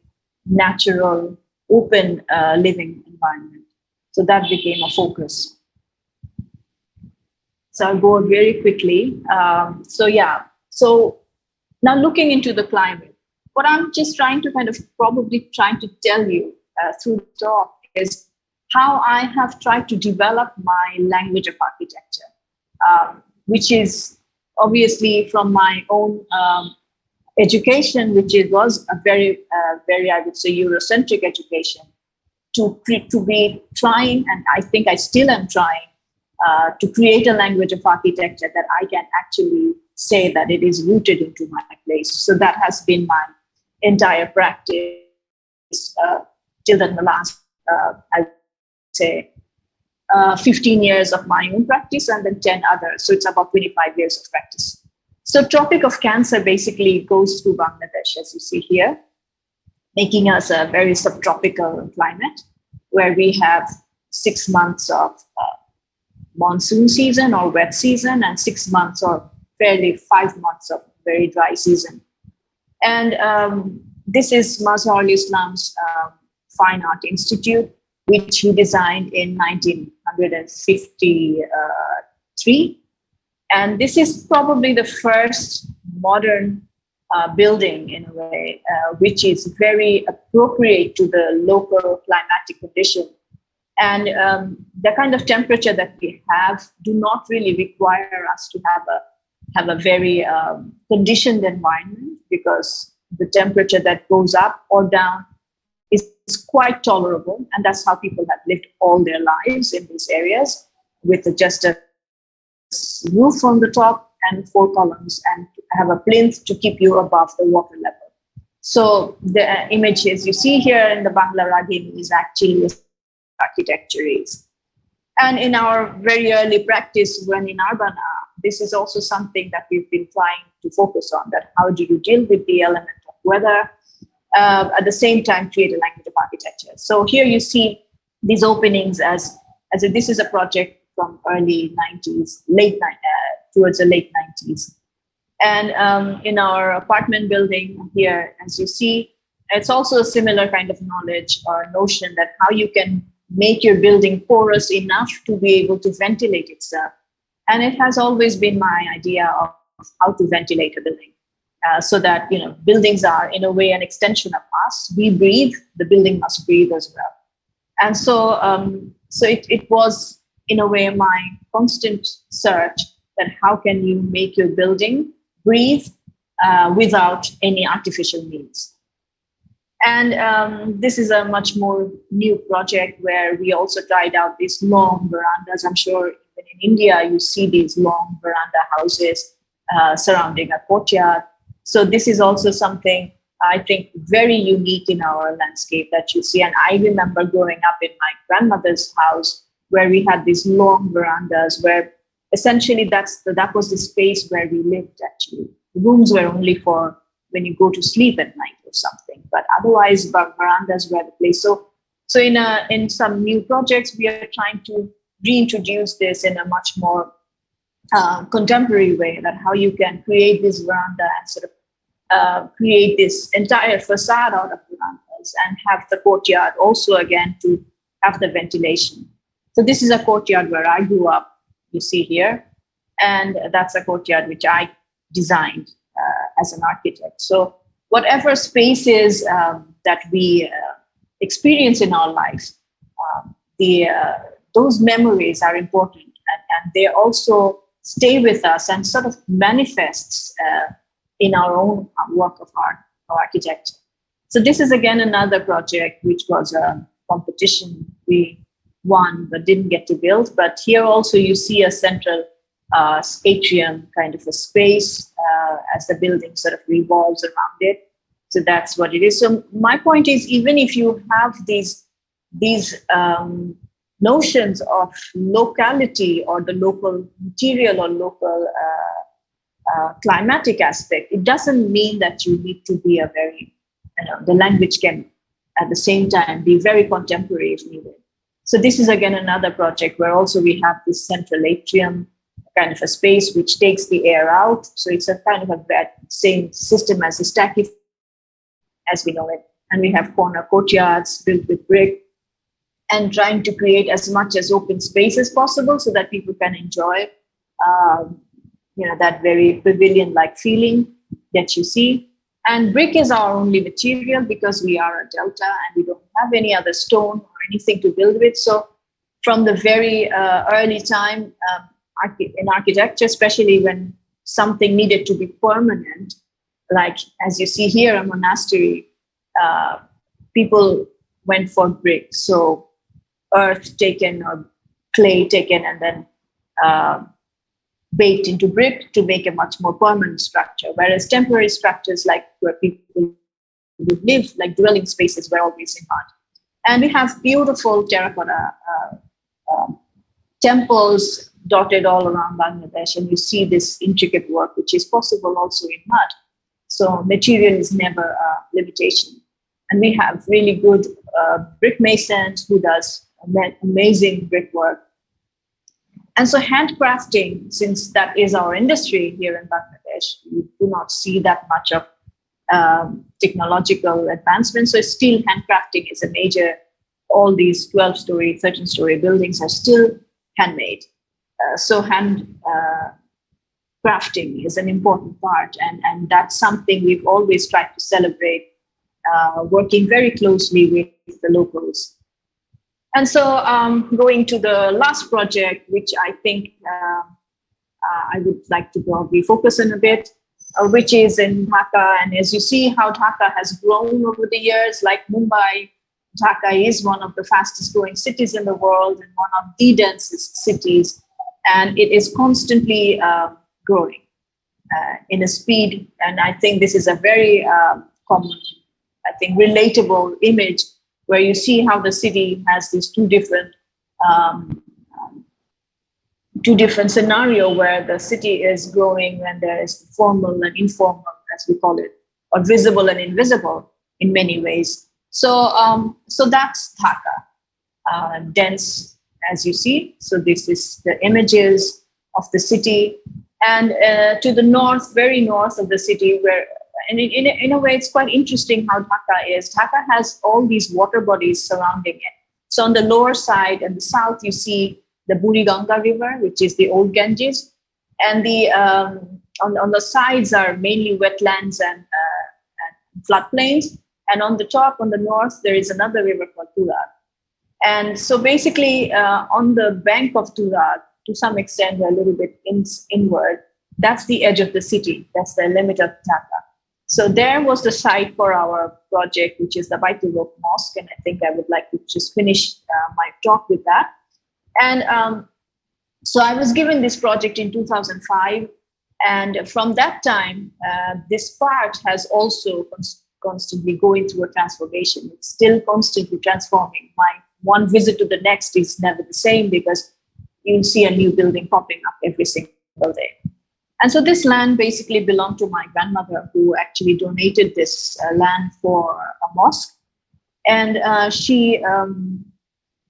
natural, open living environment. So that became a focus. So I'll go very quickly. So now looking into the climate, what I'm just trying to tell you through the talk is how I have tried to develop my language of architecture, which is obviously from my own education, which was a very, I would say, Eurocentric education, to be trying, and I think I still am trying, to create a language of architecture that I can actually say that it is rooted into my place. So that has been my entire practice till the last, I would say, 15 years of my own practice and then 10 others. So it's about 25 years of practice. So Tropic of Cancer basically goes through Bangladesh, as you see here, making us a very subtropical climate where we have 6 months of monsoon season or wet season and 6 months or fairly 5 months of very dry season. And this is Mazharul Islam's Fine Art Institute, which he designed in 1953. And this is probably the first modern building in a way, which is very appropriate to the local climatic condition. And the kind of temperature that we have do not really require us to have a very conditioned environment, because the temperature that goes up or down is quite tolerable. And that's how people have lived all their lives in these areas, with just a roof on the top and 4 columns, and have a plinth to keep you above the water level. So the images you see here in the Bangla Ragini is actually architecture is. And in our very early practice, when in Urbana, this is also something that we've been trying to focus on, that how do you deal with the element of weather, at the same time create a language of architecture. So here you see these openings as if this is a project from early 90s, towards the late 90s. And in our apartment building here, as you see, it's also a similar kind of knowledge or notion that how you can make your building porous enough to be able to ventilate itself. And it has always been my idea of how to ventilate a building, so that, you know, buildings are in a way an extension of us. We breathe, the building must breathe as well. And so, it was in a way my constant search that how can you make your building breathe without any artificial means. And this is a much more new project where we also tried out these long verandas. I'm sure even in India, you see these long veranda houses surrounding a courtyard. So this is also something I think very unique in our landscape that you see. And I remember growing up in my grandmother's house where we had these long verandas where essentially that was the space where we lived actually. The rooms were only for when you go to sleep at night or something, but otherwise verandas were the place. So in some new projects, we are trying to reintroduce this in a much more contemporary way, that how you can create this veranda and sort of create this entire facade out of verandas and have the courtyard also again to have the ventilation. So this is a courtyard where I grew up, you see here, and that's a courtyard which I designed as an architect. So whatever spaces that we experience in our lives, those memories are important, and they also stay with us and sort of manifests in our own work of art or architecture. So this is again another project which was a competition we won but didn't get to build. But here also you see a central atrium kind of a space as the building sort of revolves around it. So that's what it is. So my point is, even if you have these notions of locality or the local material or local climatic aspect, it doesn't mean that you need to be a very, the language can at the same time be very contemporary if needed. So this is again another project where also we have this central atrium, kind of a space which takes the air out. So it's a kind of a same system as a stacky as we know it. And we have corner courtyards built with brick, and trying to create as much as open space as possible so that people can enjoy, that very pavilion-like feeling that you see. And brick is our only material because we are a delta and we don't have any other stone or anything to build with. So from the very early time in architecture, especially when something needed to be permanent, like as you see here, a monastery, people went for brick. So earth taken or clay taken and then baked into brick to make a much more permanent structure. Whereas temporary structures, like where people would live, like dwelling spaces, were always in art. And we have beautiful terracotta temples dotted all around Bangladesh, and you see this intricate work, which is possible also in mud. So material is never a limitation. And we have really good brick masons who does amazing brickwork. And so handcrafting, since that is our industry here in Bangladesh, you do not see that much of technological advancement. So still handcrafting is a major, all these 12-story, 13-story buildings are still handmade. So crafting is an important part, and that's something we've always tried to celebrate, working very closely with the locals. And so going to the last project, which I think I would like to probably focus on a bit, which is in Dhaka. And as you see how Dhaka has grown over the years, like Mumbai, Dhaka is one of the fastest growing cities in the world and one of the densest cities. And it is constantly growing in a speed. And I think this is a very common, I think, relatable image where you see how the city has these two different scenario where the city is growing when there is formal and informal, as we call it, or visible and invisible in many ways. So that's Dhaka, dense, as you see. So this is the images of the city, and to the north, very north of the city, where, and in a way, it's quite interesting how Dhaka is. Dhaka has all these water bodies surrounding it. So on the lower side and the south, you see the Buriganga River, which is the old Ganges, and the on the sides are mainly wetlands and floodplains. And on the top, on the north, there is another river called Turar. And so basically, on the bank of Turar, to some extent, a little bit inward, that's the edge of the city. That's the limit of Dhaka. So there was the site for our project, which is the Baitur Rauf Mosque. And I think I would like to just finish my talk with that. And so I was given this project in 2005. And from that time, this part has also constantly going through a transformation. It's still constantly transforming. My one visit to the next is never the same because you'll see a new building popping up every single day. And so this land basically belonged to my grandmother, who actually donated this land for a mosque. And she, in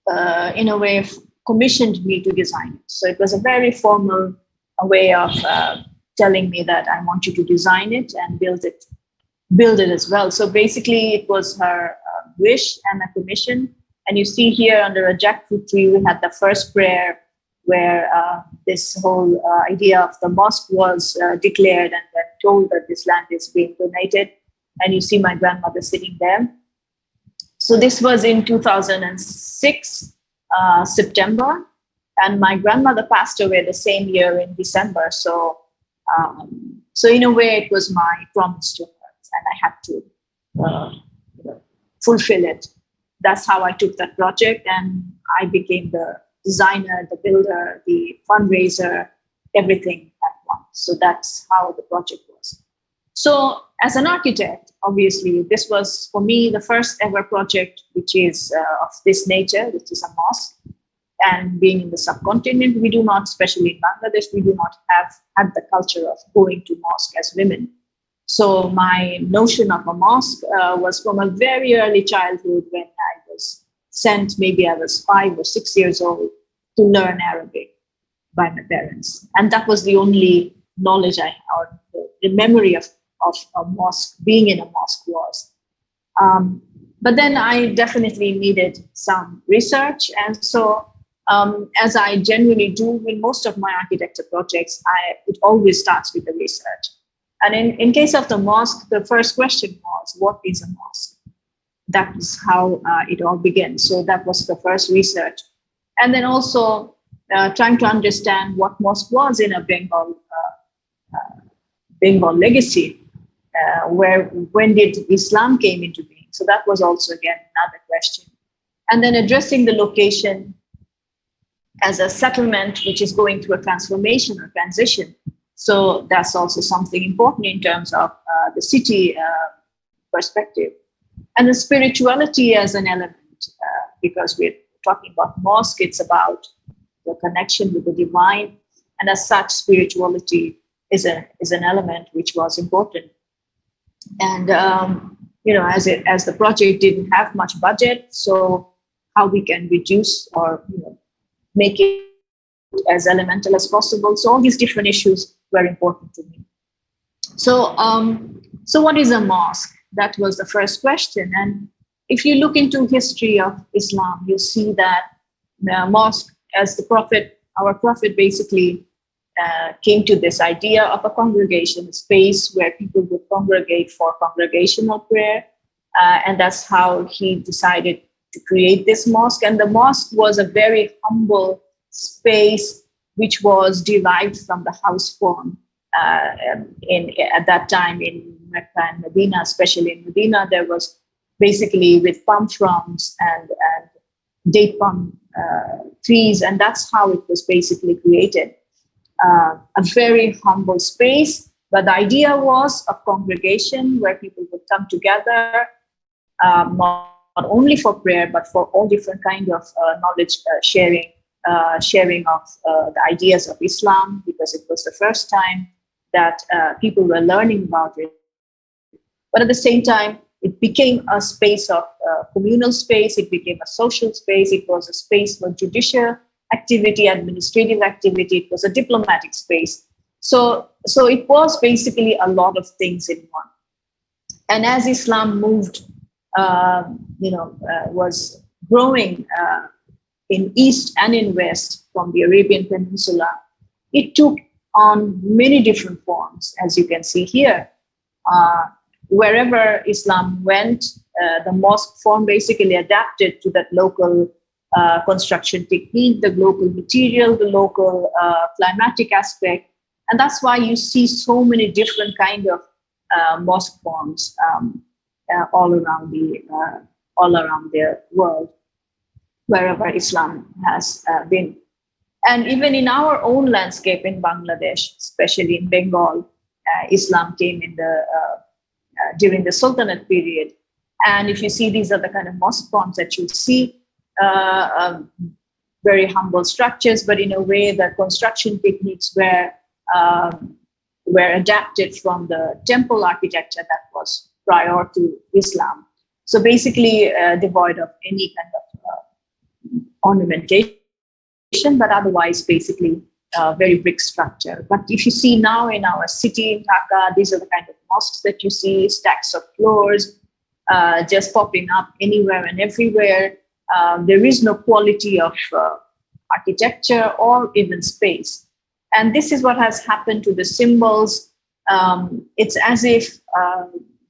a way, commissioned me to design it. So it was a very formal way of telling me that I want you to design it and build it as well. So basically, it was her wish and a commission. And you see here under a jackfruit tree, we had the first prayer where this whole idea of the mosque was declared and then told that this land is being donated. And you see my grandmother sitting there. So this was in 2006, September. And my grandmother passed away the same year in December. So in a way, it was my promise to her, and I had to fulfill it. That's how I took that project, and I became the designer, the builder, the fundraiser, everything at once. So that's how the project was. So as an architect, obviously, this was for me the first ever project which is of this nature, which is a mosque. And being in the subcontinent, we do not, especially in Bangladesh, we do not have had the culture of going to mosque as women. So my notion of a mosque was from a very early childhood when I was sent, maybe I was 5 or 6 years old, to learn Arabic by my parents. And that was the only knowledge I had, or the memory of a mosque, being in a mosque was. But then I definitely needed some research. And so as I generally do in most of my architecture projects, it always starts with the research. And in case of the mosque, the first question was, what is a mosque? That is how it all began. So that was the first research. And then also trying to understand what mosque was in a Bengal legacy, when did Islam came into being? So that was also, again, another question. And then addressing the location as a settlement which is going through a transformation or transition. So that's also something important in terms of the city perspective. And the spirituality as an element, because we're talking about mosque, it's about the connection with the divine. And as such, spirituality is an element which was important. And, as the project didn't have much budget, so how we can reduce or, make it as elemental as possible. So all these different issues were important to me. So what is a mosque? That was the first question. And if you look into history of Islam, you see that the mosque, as our prophet basically came to this idea of a congregation space where people would congregate for congregational prayer. And that's how he decided to create this mosque. And the mosque was a very humble space which was derived from the house form. At that time in Mecca and Medina, especially in Medina, there was basically with palm fronds and date palm trees, and that's how it was basically created. A very humble space, but the idea was a congregation where people would come together, not only for prayer, but for all different kind of knowledge sharing of the ideas of Islam, because it was the first time that people were learning about it. But at the same time, it became a space of communal space. It became a social space. It was a space for judicial activity, administrative activity. It was a diplomatic space. So it was basically a lot of things in one. And as Islam moved, was growing in East and in West from the Arabian Peninsula, it took on many different forms, as you can see here. Wherever Islam went, the mosque form basically adapted to that local construction technique, the local material, the local climatic aspect. And that's why you see so many different kind of mosque forms all around the world, wherever Islam has been. And even in our own landscape in Bangladesh, especially in Bengal, Islam came in during the Sultanate period. And if you see, these are the kind of mosque forms that you see, very humble structures, but in a way the construction techniques were adapted from the temple architecture that was prior to Islam. So basically devoid of any kind of ornamentation, but otherwise basically very brick structure. But if you see now in our city, in Dhaka, these are the kind of mosques that you see, stacks of floors, just popping up anywhere and everywhere. There is no quality of architecture or even space. And this is what has happened to the symbols. It's as if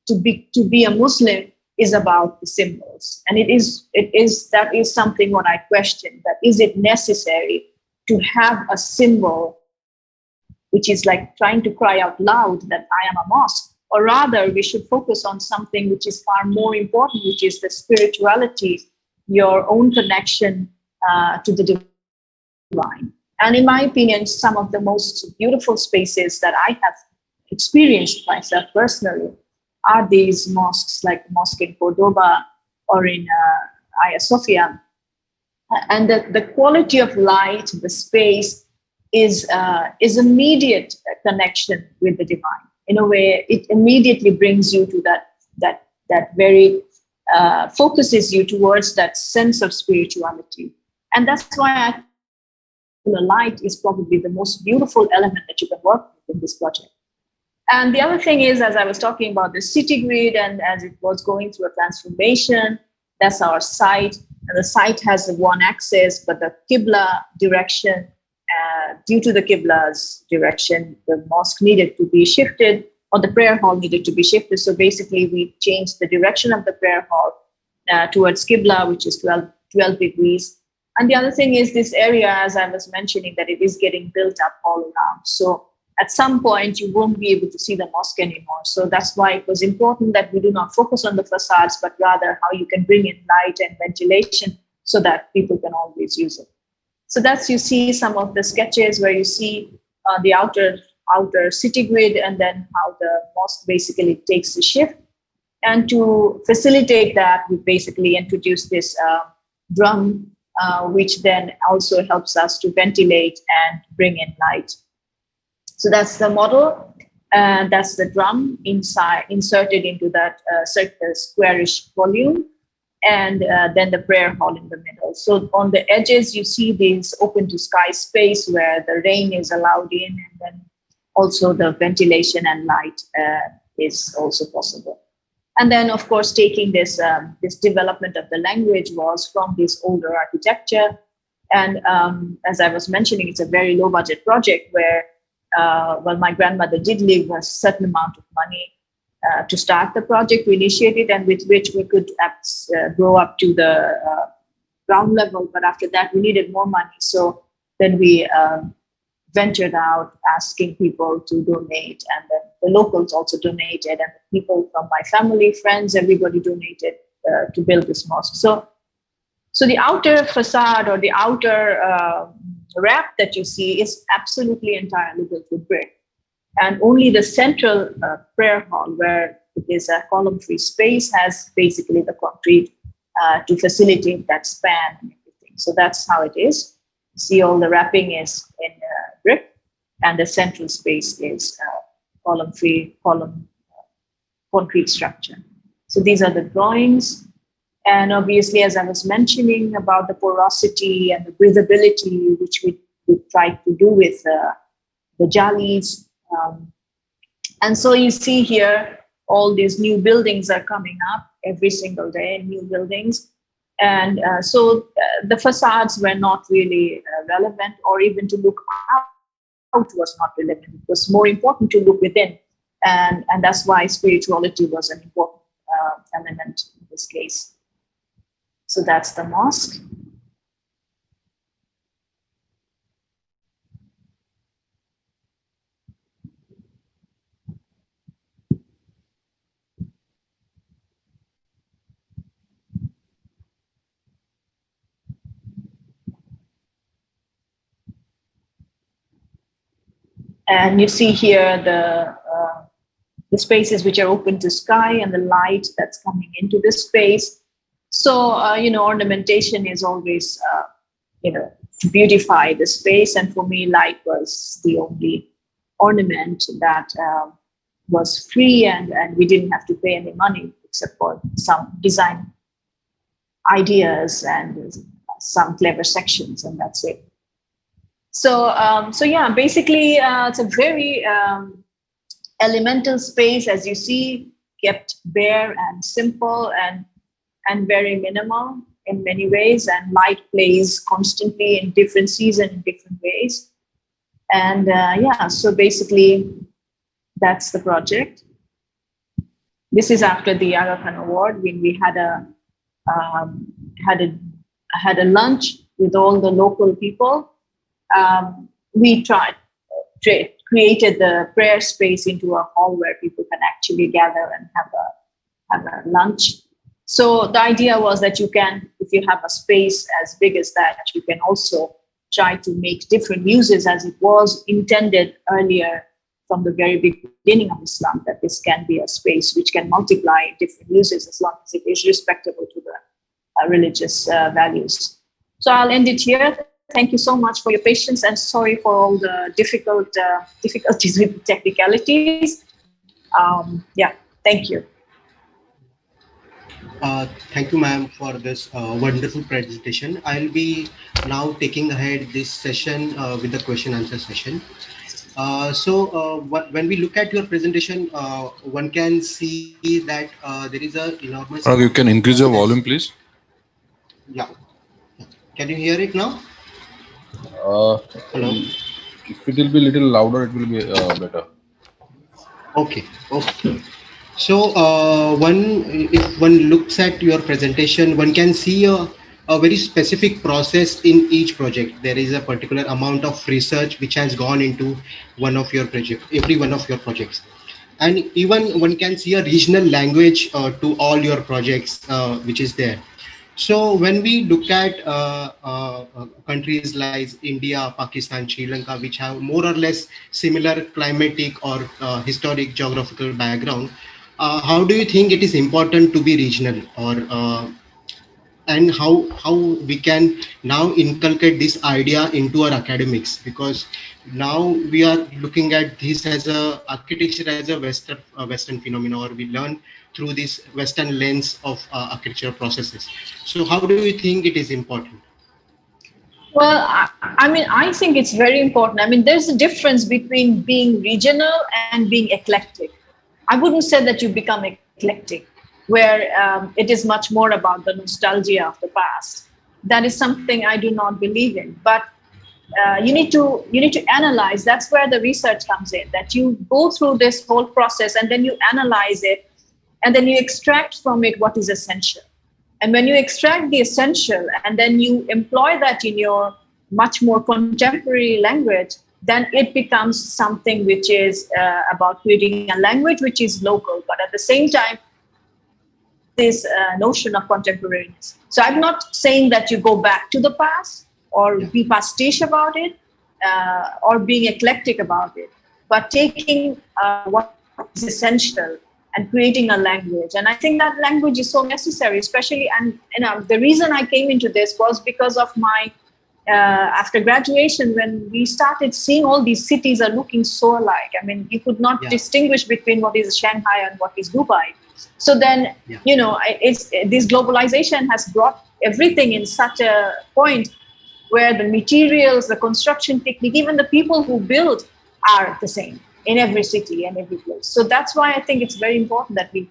to be a Muslim is about the symbols. And that is something what I question, that is it necessary to have a symbol which is like trying to cry out loud that I am a mosque? Or rather, we should focus on something which is far more important, which is the spirituality, your own connection to the divine. And in my opinion, some of the most beautiful spaces that I have experienced myself personally are these mosques, like the mosque in Cordoba or in Hagia Sophia. And the quality of light, the space is immediate connection with the divine. In a way, it immediately brings you to that very focuses you towards that sense of spirituality. And that's why light is probably the most beautiful element that you can work with in this project. And the other thing is, as I was talking about the city grid, and as it was going through a transformation, that's our site. And the site has one axis, but the Qibla direction, due to the Qibla's direction, the mosque needed to be shifted, or the prayer hall needed to be shifted. So basically, we changed the direction of the prayer hall towards Qibla, which is 12 degrees. And the other thing is this area, as I was mentioning, that it is getting built up all around. So at some point, you won't be able to see the mosque anymore. So that's why it was important that we do not focus on the facades, but rather how you can bring in light and ventilation so that people can always use it. So that's, you see some of the sketches where you see the outer city grid, and then how the mosque basically takes the shift. And to facilitate that, we basically introduced this drum, which then also helps us to ventilate and bring in light. So that's the model, and that's the drum inserted into that squarish volume, and then the prayer hall in the middle. So on the edges, you see this open to sky space where the rain is allowed in, and then also the ventilation and light is also possible. And then, of course, taking this development of the language was from this older architecture. And as I was mentioning, it's a very low budget project where well, my grandmother did leave a certain amount of money to start the project, to initiate it, and with which we could grow up to the ground level. But after that, we needed more money. So then we ventured out asking people to donate, and then the locals also donated, and people from my family, friends, everybody donated to build this mosque. So the outer facade or the outer wrap that you see is absolutely entirely built with brick. And only the central prayer hall, where it is a column-free space, has basically the concrete to facilitate that span and everything. So that's how it is. You see, all the wrapping is in brick, and the central space is column-free, concrete structure. So these are the drawings. And obviously, as I was mentioning about the porosity and the breathability, which we tried to do with the jalis. And so you see here, all these new buildings are coming up every single day, new buildings. And so the facades were not really relevant, or even to look out was not relevant. It was more important to look within. And that's why spirituality was an important element in this case. So that's the mosque. And you see here the spaces which are open to sky and the light that's coming into this space. So, ornamentation is always, to beautify the space. And for me, light was the only ornament that was free, and we didn't have to pay any money except for some design ideas and some clever sections, and that's it. So yeah, basically, it's a very elemental space, as you see, kept bare and simple and very minimal in many ways, and light plays constantly in different seasons in different ways. And so basically, that's the project. This is after the Aga Khan Award, when we had a lunch with all the local people. We created the prayer space into a hall where people can actually gather and have a lunch. So the idea was that you can, if you have a space as big as that, you can also try to make different uses, as it was intended earlier from the very beginning of Islam, that this can be a space which can multiply different uses as long as it is respectable to the religious values. So I'll end it here. Thank you so much for your patience, and sorry for all the difficulties with technicalities. Thank you. Thank you, ma'am, for this wonderful presentation. I'll be now taking ahead this session with the question-answer session. When we look at your presentation, one can see that there is an enormous... You can increase your volume, please. Yeah. Can you hear it now? Hello. If it will be a little louder, it will be better. Okay. So if one looks at your presentation, one can see a very specific process in each project. There is a particular amount of research which has gone into every one of your projects. And even one can see a regional language to all your projects, which is there. So when we look at countries like India, Pakistan, Sri Lanka, which have more or less similar climatic or historic geographical background, how do you think it is important to be regional, or and how we can now inculcate this idea into our academics? Because now we are looking at this as architecture as a Western phenomenon, or we learn through this Western lens of architecture processes. So how do you think it is important? Well, I think it's very important. There's a difference between being regional and being eclectic. I wouldn't say that you become eclectic, where it is much more about the nostalgia of the past. That is something I do not believe in. But you need to analyze. That's where the research comes in, that you go through this whole process and then you analyze it, and then you extract from it what is essential. And when you extract the essential and then you employ that in your much more contemporary language, then it becomes something which is about creating a language which is local, but at the same time, this notion of contemporaneous. So I'm not saying that you go back to the past or be pastiche about it or being eclectic about it, but taking what is essential and creating a language. And I think that language is so necessary, especially, and the reason I came into this was because of my, after graduation, when we started seeing all these cities are looking so alike. I mean, you could not distinguish between what is Shanghai and what is Dubai. So then, it's this globalization has brought everything in such a point where the materials, the construction technique, even the people who build are the same in every city and every place. So that's why I think it's very important that we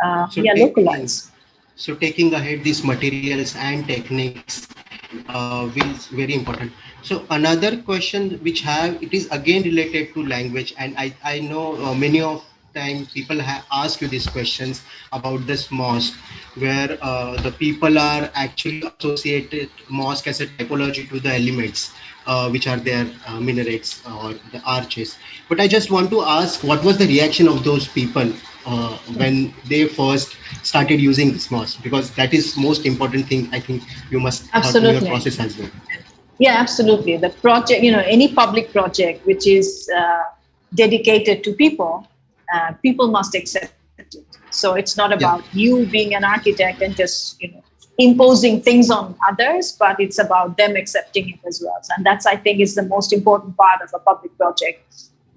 localize. So taking ahead these materials and techniques is very important. So another question which it is again related to language, and I know many of time people have asked you these questions about this mosque, where the people are actually associated mosque as a typology to the elements which are their minarets or the arches. But I just want to ask, what was the reaction of those people when they first started using this mosque? Because that is most important thing I think you must have in your process as well. Yeah, absolutely. The project, any public project which is dedicated to people, people must accept it. So it's not about you being an architect and just imposing things on others, but it's about them accepting it as well. And that's, I think, is the most important part of a public project.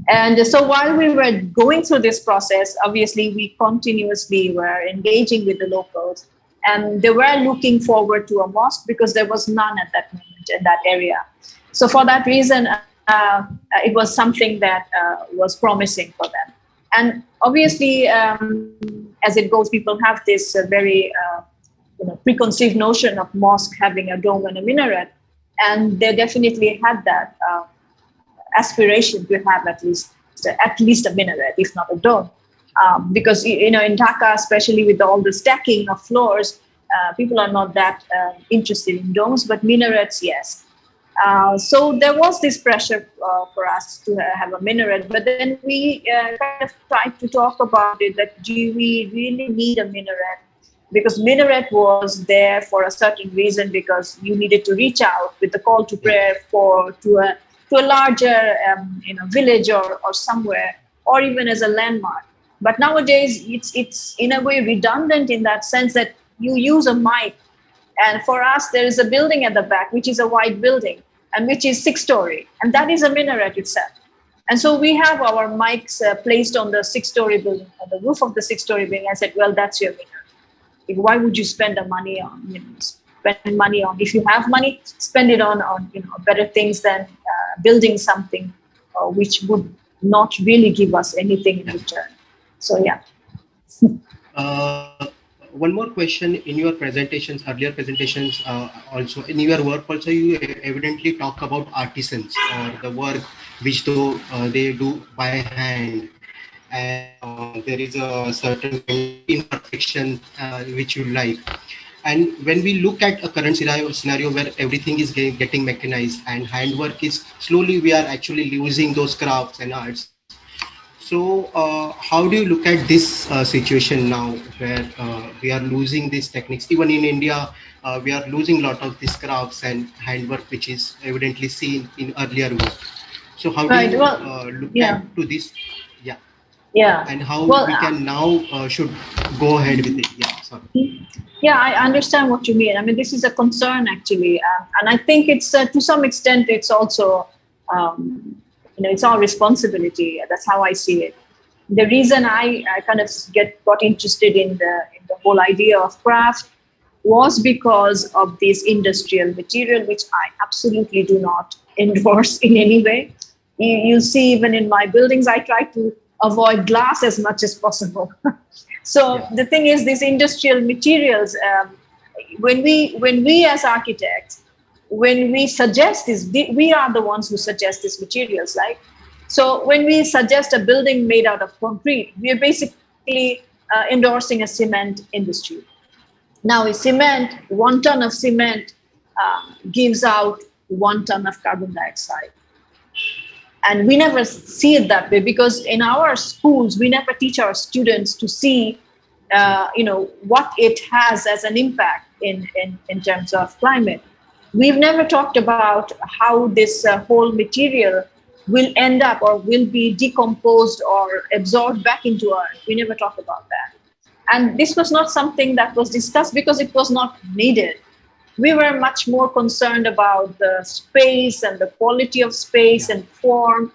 And so while we were going through this process, obviously we continuously were engaging with the locals, and they were looking forward to a mosque because there was none at that moment in that area. So for that reason, it was something that was promising for them. And obviously, as it goes, people have this very preconceived notion of mosque having a dome and a minaret, and they definitely had that aspiration to have at least a minaret, if not a dome, because in Dhaka, especially with all the stacking of floors, people are not that interested in domes, but minarets, yes. So there was this pressure for us to have a minaret, but then we kind of tried to talk about it, that do we really need a minaret? Because minaret was there for a certain reason, because you needed to reach out with the call to prayer to a larger village or somewhere, or even as a landmark. But nowadays it's in a way redundant in that sense that you use a mic, and for us there is a building at the back which is a white building and which is 6-story, and that is a minaret itself. And so we have our mics placed on the 6-story building, on the roof of the 6-story building. I said, well, that's your minaret. Why would you spend the money on, if you have money, spend it on better things than building something which would not really give us anything in return. So, yeah. One more question. In your presentations, earlier presentations, also in your work, also you evidently talk about artisans or the work which they do by hand, and there is a certain imperfection which you like. And when we look at a current scenario where everything is getting mechanized and handwork is slowly, we are actually losing those crafts and arts. So how do you look at this situation now, where we are losing these techniques? Even in India, we are losing a lot of these crafts and handwork, which is evidently seen in earlier work. So how do you look at to this? Yeah. And how we can now should go ahead with it. Yeah, sorry. Yeah, I understand what you mean. I mean, this is a concern actually, and I think it's to some extent it's also it's our responsibility. That's how I see it. The reason I kind of got interested in the whole idea of craft was because of this industrial material, which I absolutely do not endorse in any way. You see, even in my buildings, I try to avoid glass as much as possible. So the thing is, these industrial materials, when we as architects when we suggest this, we are the ones who suggest these materials, right? So when we suggest a building made out of concrete, we are basically endorsing a cement industry. Now, a cement, 1 ton of cement gives out 1 ton of carbon dioxide. And we never see it that way, because in our schools, we never teach our students to see, what it has as an impact in terms of climate. We've never talked about how this whole material will end up or will be decomposed or absorbed back into Earth. We never talk about that. And this was not something that was discussed because it was not needed. We were much more concerned about the space and the quality of space and form.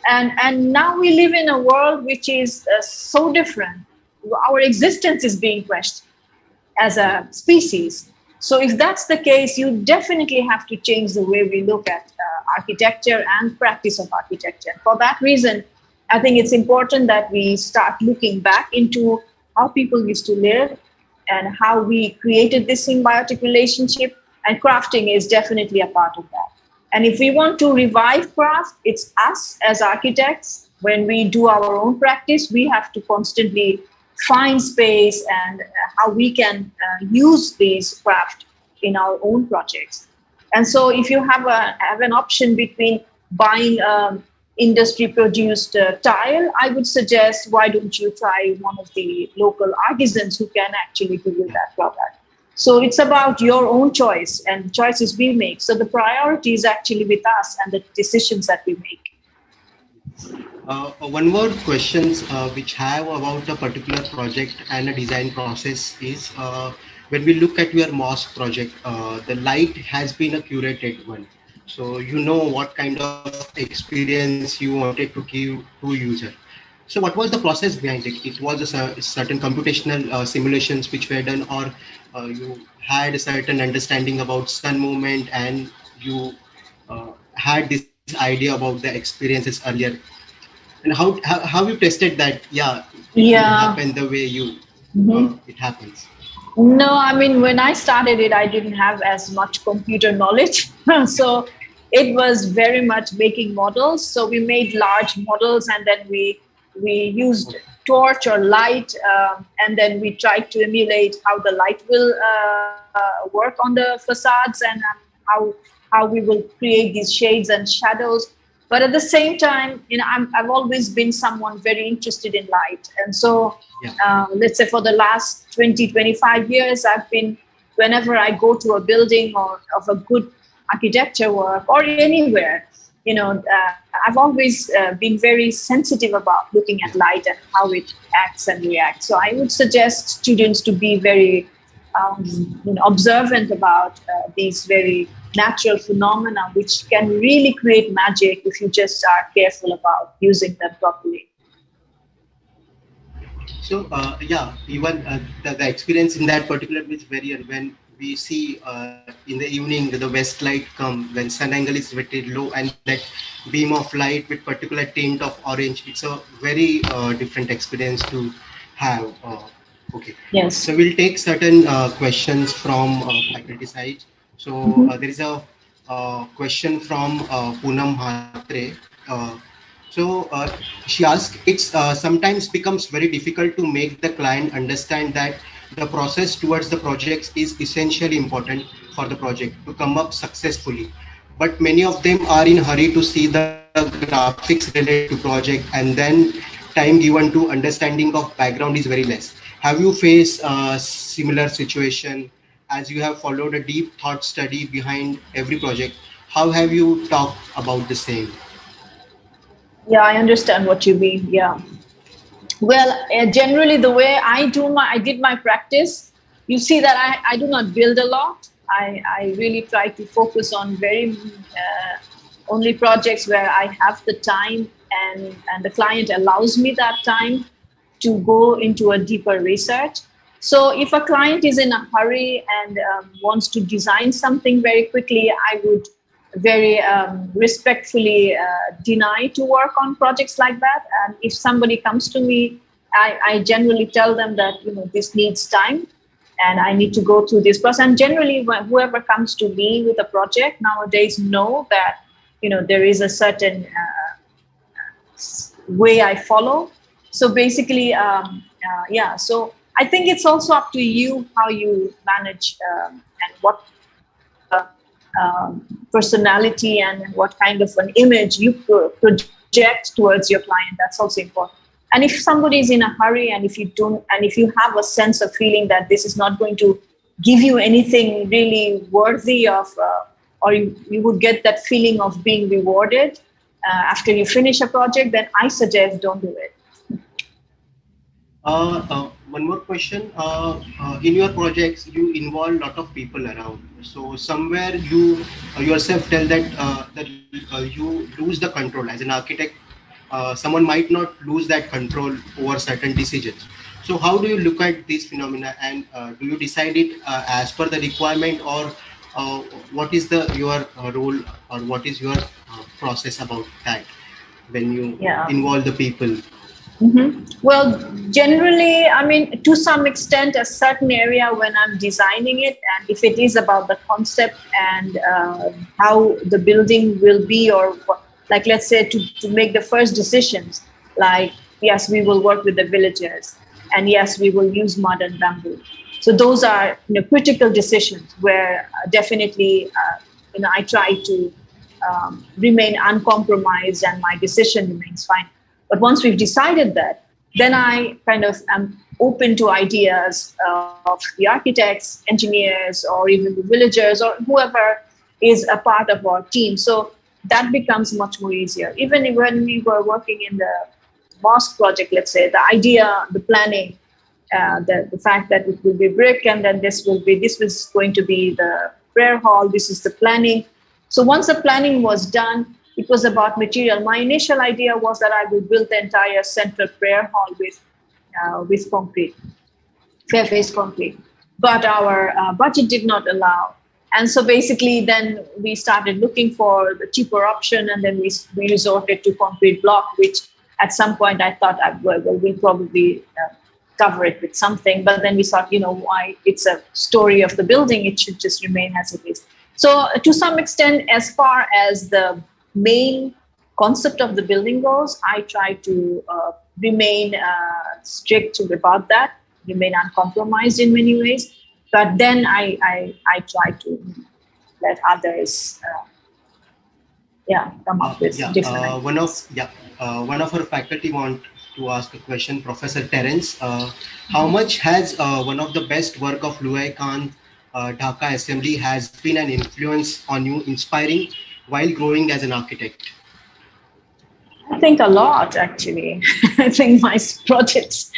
And now we live in a world which is so different. Our existence is being questioned as a species. So if that's the case, you definitely have to change the way we look at architecture and practice of architecture. For that reason, I think it's important that we start looking back into how people used to live and how we created this symbiotic relationship, and crafting is definitely a part of that. And if we want to revive craft, it's us as architects. When we do our own practice, we have to constantly find space and how we can use these craft in our own projects. And so if you have an option between buying industry-produced tile, I would suggest, why don't you try one of the local artisans who can actually give you that product? So it's about your own choice and choices we make. So the priority is actually with us and the decisions that we make. One more question which I have about a particular project and a design process is, when we look at your mosque project, the light has been a curated one. So you know what kind of experience you wanted to give to user. So what was the process behind it? It was a certain computational simulations which were done, or you had a certain understanding about sun movement and you had this idea about the experiences earlier. And how you tested that? It will happen the way you it happens. No, I mean, when I started it, I didn't have as much computer knowledge. So it was very much making models. So we made large models, and then we used torch or light, and then we tried to emulate how the light will work on the facades and how we will create these shades and shadows. But at the same time, I've always been someone very interested in light. And so let's say for the last 20, 25 years, I've been, whenever I go to a building or of a good architecture work or anywhere, I've always been very sensitive about looking at light and how it acts and reacts. So I would suggest students to be very observant about these very natural phenomena, which can really create magic if you just are careful about using them properly. So even the experience in that particular is very, when we see in the evening the west light come, when sun angle is very low, and that beam of light with particular tint of orange, it's a very different experience to have. Okay. Yes. So we'll take certain questions from faculty side. So there is a question from Poonam Mhatre. She asked, it's sometimes becomes very difficult to make the client understand that the process towards the projects is essentially important for the project to come up successfully. But many of them are in a hurry to see the graphics related to project, and then time given to understanding of background is very less. Have you faced a similar situation as you have followed a deep thought study behind every project? How have you talked about the same? Yeah, I understand what you mean. Yeah. Well, generally the way I did my practice, you see that I do not build a lot. I really try to focus on very only projects where I have the time and the client allows me that time to go into a deeper research. So if a client is in a hurry and wants to design something very quickly, I would very respectfully deny to work on projects like that. And if somebody comes to me, I generally tell them that this needs time, and I need to go through this process. And generally, whoever comes to me with a project nowadays know that, there is a certain way I follow. So basically, so I think it's also up to you how you manage and what personality and what kind of an image you project towards your client. That's also important. And if somebody is in a hurry, and if you have a sense of feeling that this is not going to give you anything really worthy of, or you would get that feeling of being rewarded after you finish a project, then I suggest don't do it. One more question. In your projects, you involve a lot of people around. So somewhere you yourself tell that you lose the control as an architect. Someone might not lose that control over certain decisions. So how do you look at this phenomena, and do you decide it as per the requirement, or what is your role, or what is your process about that when you involve the people? Mm-hmm. Well, generally, I mean, to some extent, a certain area when I'm designing it, and if it is about the concept and how the building will be, or like, let's say, to make the first decisions, like, yes, we will work with the villagers, and yes, we will use mud and bamboo. So those are critical decisions where definitely I try to remain uncompromised, and my decision remains fine. But once we've decided that, then I kind of am open to ideas of the architects, engineers, or even the villagers, or whoever is a part of our team. So that becomes much more easier. Even when we were working in the mosque project, let's say, the idea, the planning, the fact that it will be brick, and then this was going to be the prayer hall, this is the planning. So once the planning was done, it was about material. My initial idea was that I would build the entire central prayer hall with concrete, fair face concrete. But our budget did not allow. And so basically then we started looking for the cheaper option, and then we resorted to concrete block, which at some point I thought we'll probably cover it with something. But then we thought, why, it's a story of the building, it should just remain as it is. So to some extent, as far as the main concept of the building goes, I try to remain strict about that, remain uncompromised in many ways. But then I try to let others, come up with different. One of our faculty want to ask a question, Professor Terence. How much has one of the best work of Aga Khan Dhaka Assembly has been an influence on you, inspiring while growing as an architect? I think a lot, actually. I think my projects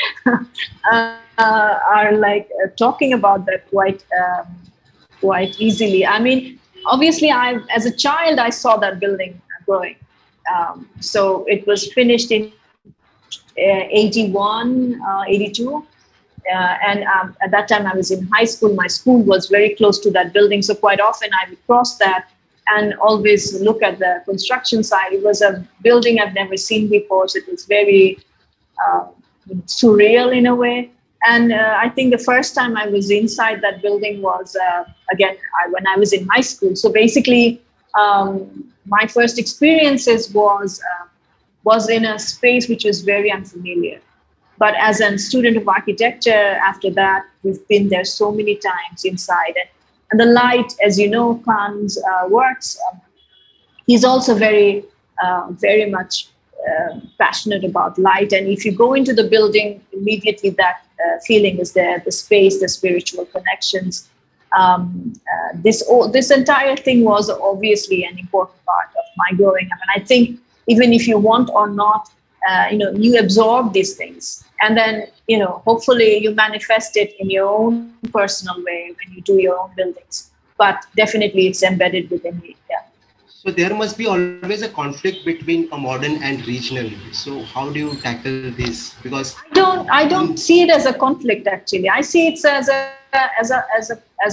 are like talking about that quite easily. I mean, obviously, as a child, I saw that building growing. So it was finished in 81, 82. And at that time, I was in high school. My school was very close to that building. So quite often, I would cross that and always look at the construction site. It was a building I've never seen before. So it was very surreal in a way. And I think the first time I was inside that building was, when I was in high school. So basically, my first experiences was in a space which was very unfamiliar. But as a student of architecture, after that, we've been there so many times inside. And the light, as you know, Khan's works, he's also very much passionate about light. And if you go into the building, immediately that feeling is there, the space, the spiritual connections. This entire thing was obviously an important part of my growing up. And I think even if you want or not, you absorb these things. And then, hopefully you manifest it in your own personal way when you do your own buildings. But definitely it's embedded within me, yeah. So there must be always a conflict between a modern and regional. So how do you tackle this? Because I don't see it as a conflict, actually. I see it as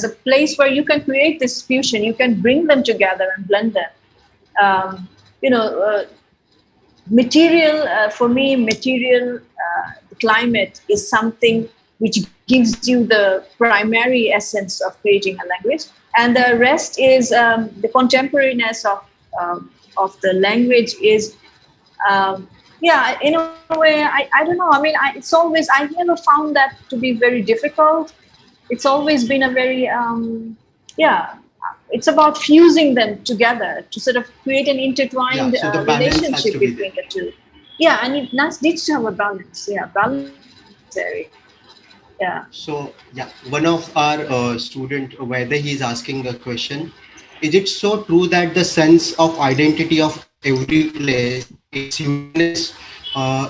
a place where you can create this fusion. You can bring them together and blend them. Material, for me, the climate is something which gives you the primary essence of creating a language, and the rest is the contemporariness of the language is, in a way, I don't know. I mean, I've never found that to be very difficult. It's always been a very, it's about fusing them together to sort of create an intertwined relationship between the two. Yeah, and it needs to have a balance. Yeah, balance. Yeah. So, one of our student, whether he is asking a question, is it so true that the sense of identity of every place, its uniqueness,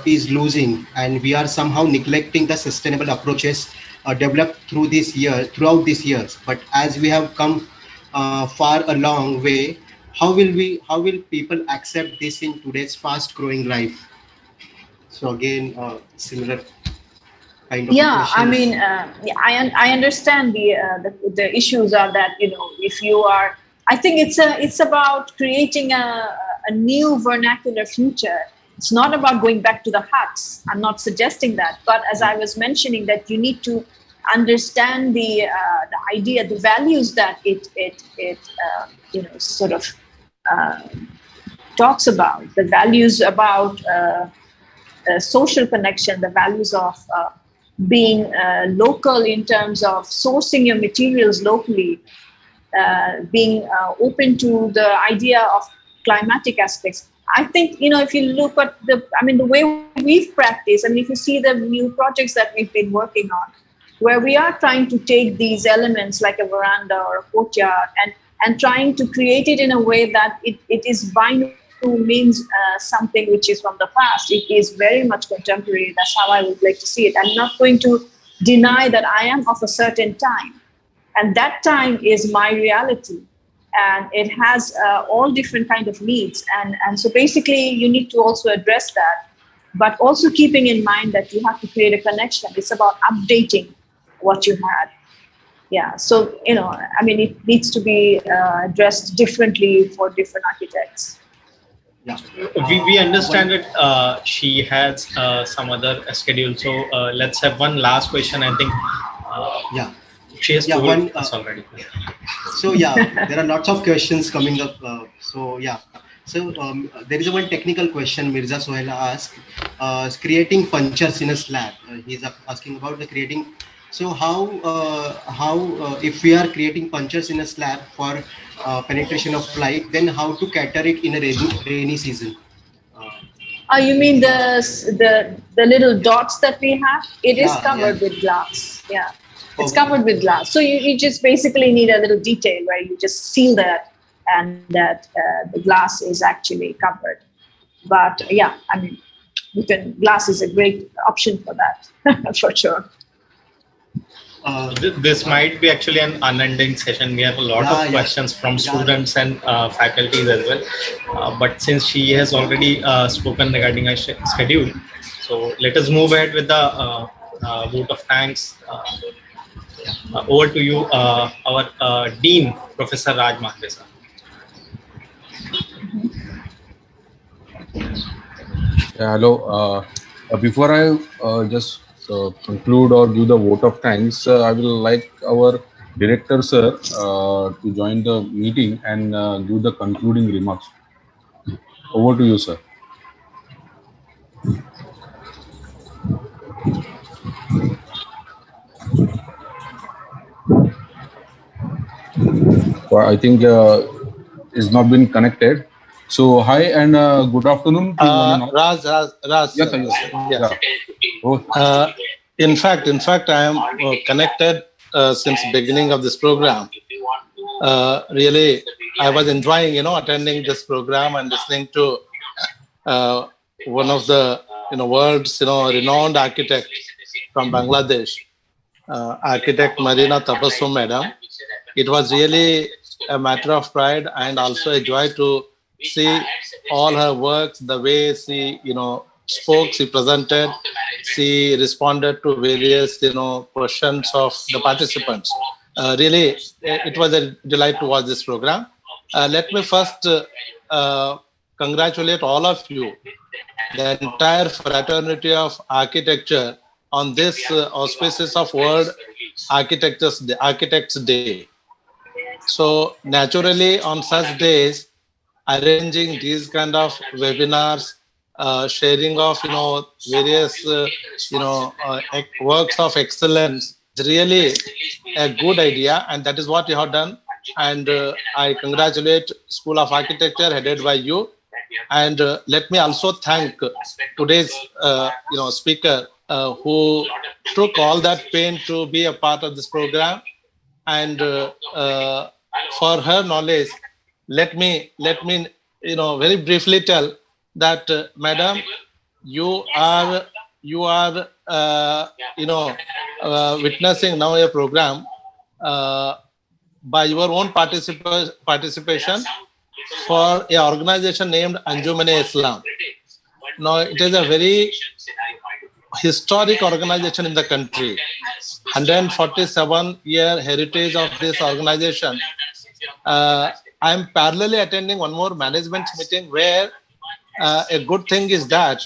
is losing, and we are somehow neglecting the sustainable approaches developed throughout these years? But as we have come far a long way, how will people accept this in today's fast-growing life? So again, similar kind of questions. I mean, I understand the issues are that, if you are, I think it's about creating a new vernacular future. It's not about going back to the huts. I'm not suggesting that, but as I was mentioning, that you need to understand the idea, the values that it sort of talks about, the values about social connection, the values of being local in terms of sourcing your materials locally, being open to the idea of climatic aspects. I think, if you look at the way we've practiced, if you see the new projects that we've been working on, where we are trying to take these elements like a veranda or a courtyard and trying to create it in a way that it is binary, means something which is from the past. It is very much contemporary. That's how I would like to see it. I'm not going to deny that I am of a certain time, and that time is my reality, and it has all different kind of needs, and so basically you need to also address that, but also keeping in mind that you have to create a connection. It's about updating what you had. Yeah, so it needs to be addressed differently for different architects. Yeah. We understand that she has some other schedule. So let's have one last question. I think she has told us already. So there are lots of questions coming up. So there is one technical question Mirza Sohaila asked. Creating punctures in a slab. He's asking about the creating. So how if we are creating punctures in a slab for penetration of light, then how to cater it in a rainy season? You mean the little dots that we have? It is covered with glass. Yeah, it's covered with glass. So you just basically need a little detail where you just seal that, and that the glass is actually covered. But glass is a great option for that, for sure. This might be actually an unending session. We have a lot of questions from students and faculties as well. But since she has already spoken regarding our schedule, so let us move ahead with the vote of thanks. Over to you, our Dean, Professor Raj Mahre sir. Hello. Before I just conclude or give the vote of thanks, I will like our director sir to join the meeting and give the concluding remarks. Over to you, sir. Well, I think it's not been connected. So hi and good afternoon. Raj. Yes, sir. Yeah. In fact, I am connected since beginning of this program. Really, I was enjoying, attending this program and listening to one of the, world's, renowned architect from Bangladesh, architect Marina Tabassum Madam. It was really a matter of pride and also a joy to see all her works, the way she, spoke, she presented, she responded to various, questions of the participants. Really, it was a delight to watch this program. Let me first congratulate all of you, the entire fraternity of architecture, on this auspices of World Architects Day. So naturally, on such days, arranging these kind of webinars, sharing of various works of excellence is really a good idea, and that is what you have done. And I congratulate School of Architecture headed by you. And let me also thank today's speaker who took all that pain to be a part of this program. And for her knowledge, let me very briefly tell that madam, you are witnessing now a program by your own participation for an organization named Anjuman-e-Islam. Now, it is a very historic organization in the country. 147-year heritage of this organization. I am parallelly attending one more management meeting where a good thing is that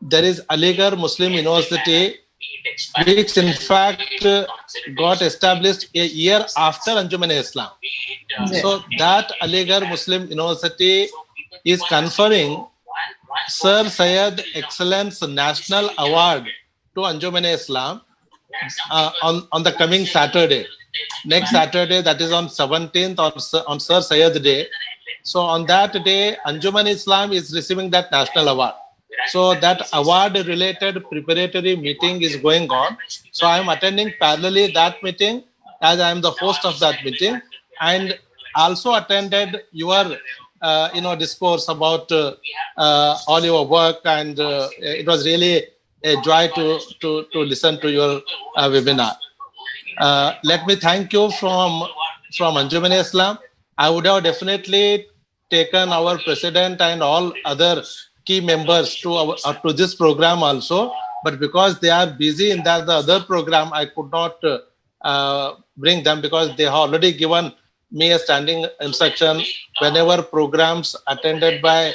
there is Aligarh Muslim University, which in fact got established a year after Anjuman-e-Islam. So that Aligarh Muslim University is conferring Sir Syed Excellence National Award to Anjuman-e-Islam on the coming Saturday. Next Saturday, that is on 17th on Sir Syed Day. So on that day, Anjuman-e-Islam is receiving that national award. So that award-related preparatory meeting is going on. So I am attending parallelly that meeting as I am the host of that meeting, and also attended your discourse about all your work, and it was really a joy to listen to your webinar. Let me thank you from Anjuman-e-Islam. I would have definitely taken our president and all other key members to this program also, but because they are busy in the other program, I could not bring them, because they have already given me a standing instruction whenever programs attended by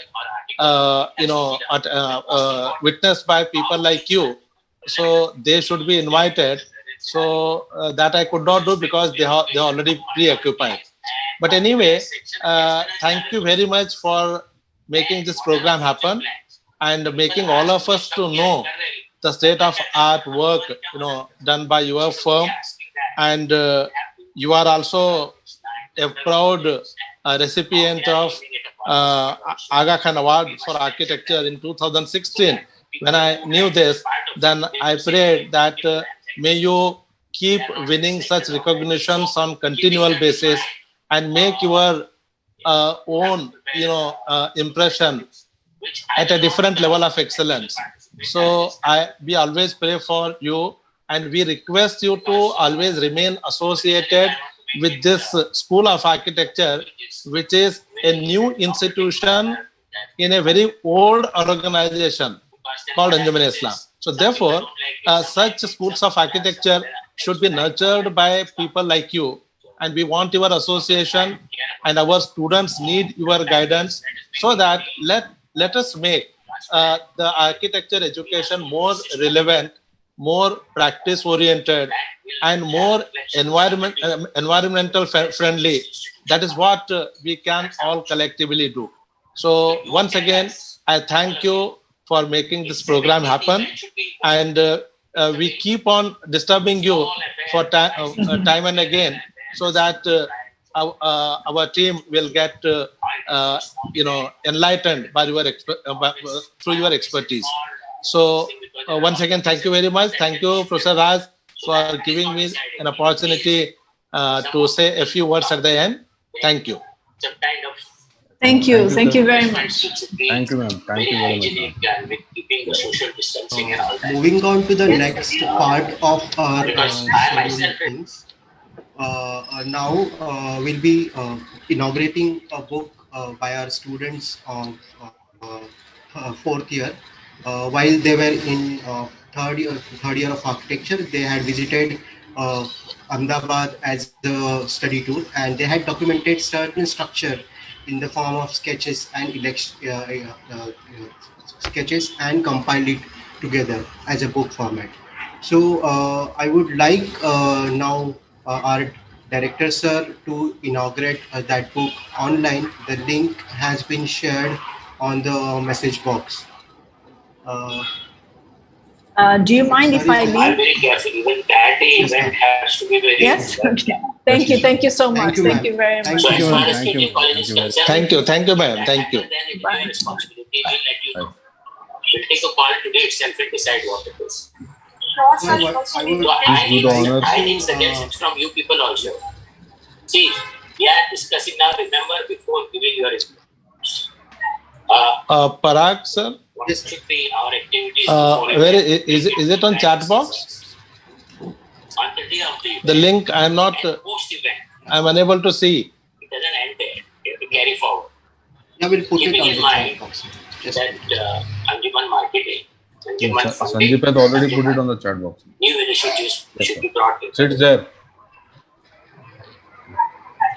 witnessed by people like you, so they should be invited. So that I could not do because they are already preoccupied. But anyway, thank you very much for making this program happen and making all of us to know the state of art work done by your firm. And you are also a proud recipient of Aga Khan Award for Architecture in 2016. When I knew this, then I prayed that may you keep winning such recognitions on continual basis and make your own impression at a different level of excellence. So we always pray for you, and we request you to always remain associated with this School of Architecture, which is a new institution in a very old organization called Anjuman-e-Islam. So therefore, such schools of architecture should be nurtured by people like you. And we want your association, and our students need your guidance, so that let us make the architecture education more relevant, more practice oriented, and more environmental friendly. That is what we can all collectively do. So once again, I thank you for making this program happen, and we keep on disturbing you for time and again, so that our team will get enlightened by through your expertise. So once again, thank you very much. Thank you, Professor Raj, for giving me an opportunity to say a few words at the end. Thank you. Thank you. Thank you very much. Thank you, ma'am. Thank you very much. Moving on to the next part of our things. Now we'll be inaugurating a book by our students of fourth year. While they were in third year of architecture, they had visited Ahmedabad as the study tour, and they had documented certain structure in the form of sketches and sketches and compiled it together as a book format. So I would like now our director sir to inaugurate that book online. The link has been shared on the message box. Do you mind if I leave? I'm very careful. Even that event has to be very. Yes. Okay. Thank you. Thank you so much. Thank you very much. So as far as KT College is concerned, Thank you, ma'am. Thank you. Then it will be a responsibility. We'll let you know. We'll take a call today itself and decide what it is. So I need suggestions from you people also. See, we are discussing now. Remember, before giving your response. Parag, sir. What should be our activities? Where is it on chat box? On the day of the event. The link I am not. Post event. I am unable to see. It doesn't end there. You have to carry forward. Yeah, we'll put Keeping it on in the mind chat box. that Anjuman Marketing, Anjuman Sandeep has already put it on the chat box. new initiatives should be brought in. So it's there.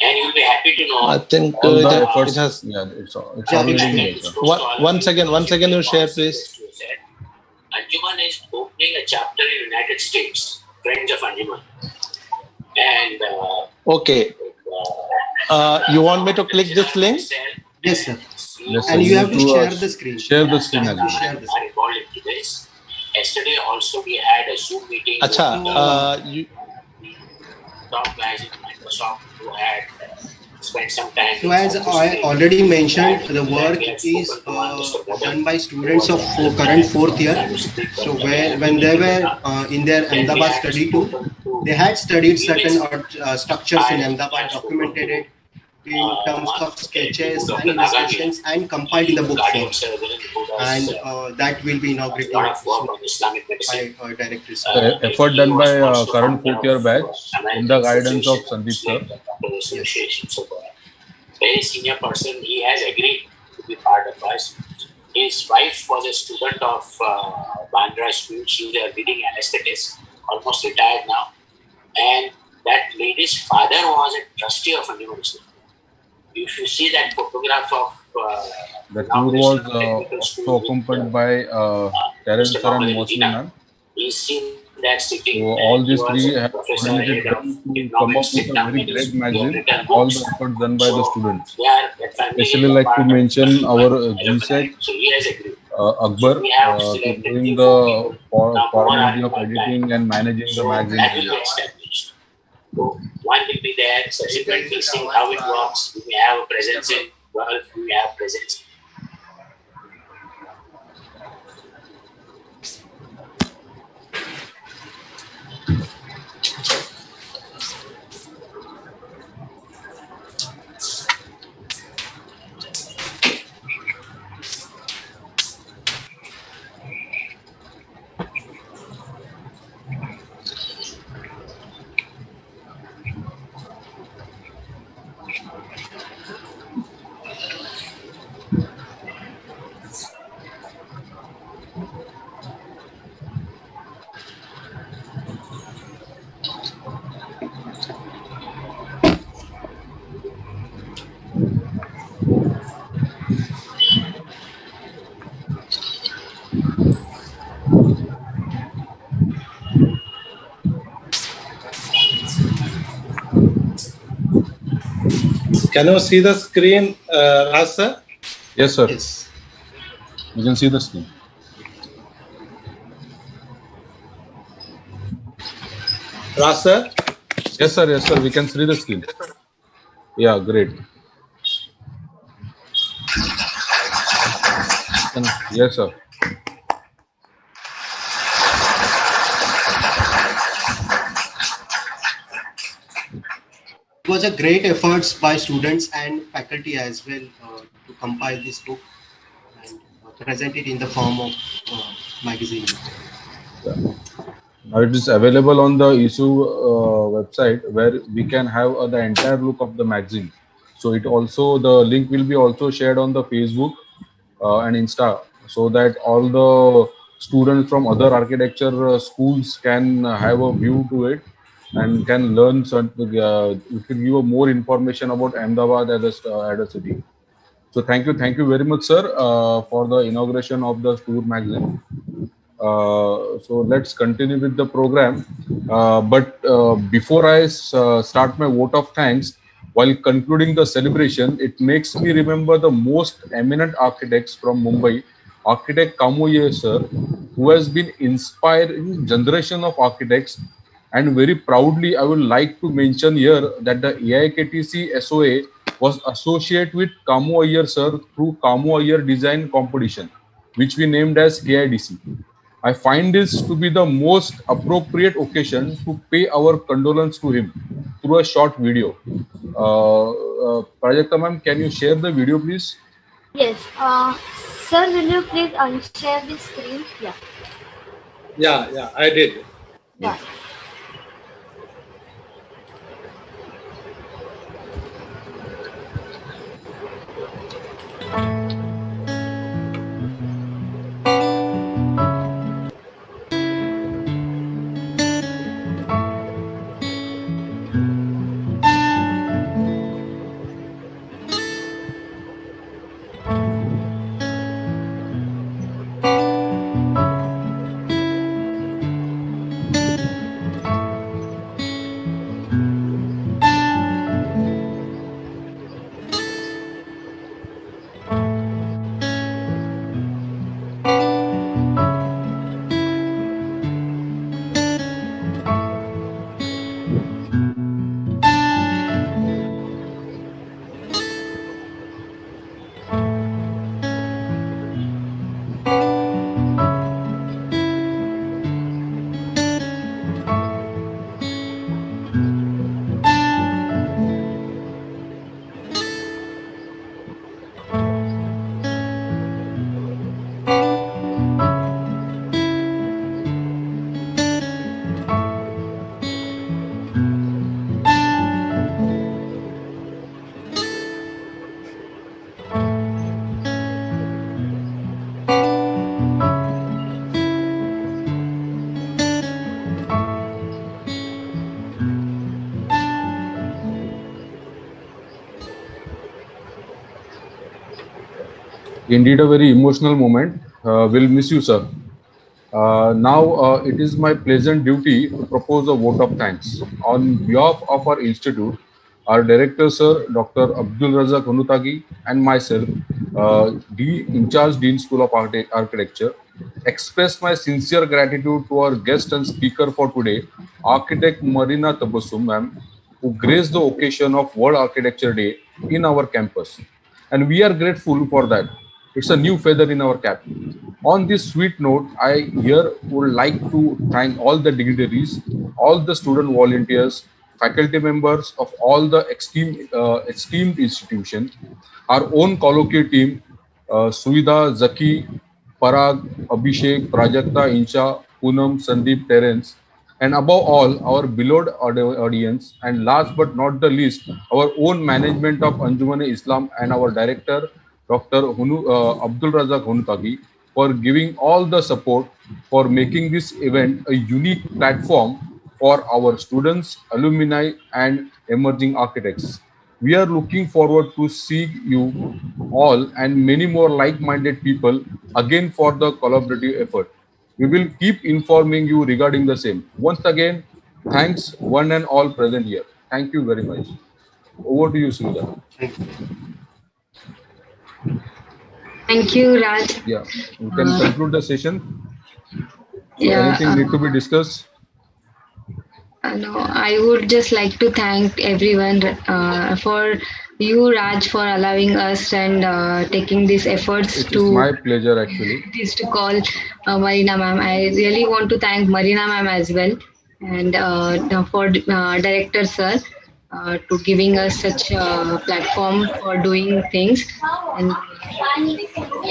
And you'll be happy to know. I think All the it efforts. has. Yeah, it's already there. One second, you share, please. Anjuman is opening a chapter in United States, Friends of Anjuman. And Okay. You want me to click this link? Yes, sir. Yes, And sir. you have to need share the screen. Share the screen as well. Share the are involved into this. Yesterday also we had a Zoom meeting. Acha, with top guys in Microsoft who had spent some time. So as I already mentioned, the work is done by students of current fourth year. So when they were in their Ahmedabad study tour, they had studied certain structures in Ahmedabad, documented it in terms of sketches and illustrations and compiled in the book form. And that will be inaugurated by directors. Effort done by current fourth year batch in the guidance of Sandeep sir. Very senior person, he has agreed to be part of us. His wife was a student of Bandra School. She was a leading anesthetist, almost retired now. And that lady's father was a trustee of a university. If you see that photograph of the tour was also accompanied by Terence sir and Mosina. he's seen that sitting. So all these three have coordinated to come up with a very great magazine. All the efforts done by the students. Especially like to mention our GSEC, Akbar, to doing the coordinating of editing and managing the magazine. One will be there, subsequent will see how it works. We may have a presence in Gulf, we may have presence. Can you see the screen, Rasa? Yes, sir. Yes. You can see the screen. Rasa? Yes, sir. Yes, sir. We can see the screen. Yeah, great. Yes, sir. It was a great efforts by students and faculty as well to compile this book and present it in the form of magazine. Yeah. Now it is available on the issue website where we can have the entire look of the magazine. So it also, the link will be also shared on the Facebook and Insta, so that all the students from other architecture schools can have a view to it and can learn something. It will give more information about Ahmedabad as a city. So thank you very much, sir, for the inauguration of the tour magazine. So let's continue with the program. But before I start my vote of thanks, while concluding the celebration, it makes me remember the most eminent architects from Mumbai, architect Kamuye sir, who has been inspiring generation of architects. And very proudly, I would like to mention here that the AIKTC SoA was associated with Kamu Iyer sir through Kamu Iyer Design Competition, which we named as KIDC. I find this to be the most appropriate occasion to pay our condolence to him through a short video. Prajakta ma'am, can you share the video, please? Yes. Sir, will you please unshare the screen? Yeah. Yeah, I did. Yeah. Indeed, a very emotional moment. We'll miss you, sir. Now, it is my pleasant duty to propose a vote of thanks. On behalf of our institute, our director, sir, Dr. Abdul Razak Hunutagi, and myself, in charge Dean School of Architecture, express my sincere gratitude to our guest and speaker for today, architect Marina Tabassum, ma'am, who graced the occasion of World Architecture Day in our campus. And we are grateful for that. It's a new feather in our cap. On this sweet note, I here would like to thank all the dignitaries, all the student volunteers, faculty members of all the esteemed institutions, our own colloquial team, Suida, Zaki, Parag, Abhishek, Prajakta, Insha, Poonam, Sandeep, Terence, and above all, our beloved audience, and last but not the least, our own management of Anjuman-e-Islam and our director, Dr. Abdul Razak Hunutagi, for giving all the support for making this event a unique platform for our students, alumni, and emerging architects. We are looking forward to see you all and many more like-minded people again for the collaborative effort. We will keep informing you regarding the same. Once again, thanks one and all present here. Thank you very much. Over to you, Sudha. Thank you, Raj. Yeah, we can conclude the session. Yeah, anything need to be discussed? No, I would just like to thank everyone for you, Raj, for allowing us and taking these efforts It is my pleasure, actually. to call Marina ma'am. I really want to thank Marina ma'am as well, and for director sir to giving us such a platform for doing things, and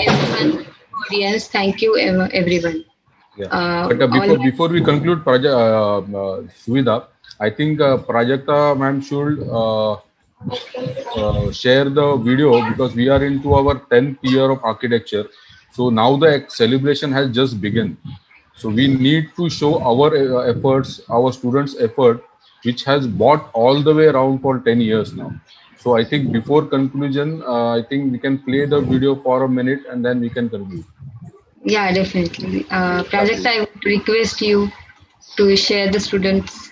everyone, audience, thank you everyone. Yeah. But before we conclude, Suvida, I think Prajakta ma'am should share the video, because we are into our 10th year of architecture. So now the celebration has just begun. So we need to show our efforts, our students' effort, which has brought all the way around for 10 years now. So I think before conclusion, I think we can play the video for a minute and then we can conclude. Yeah, definitely. Project, I would request you to share the students.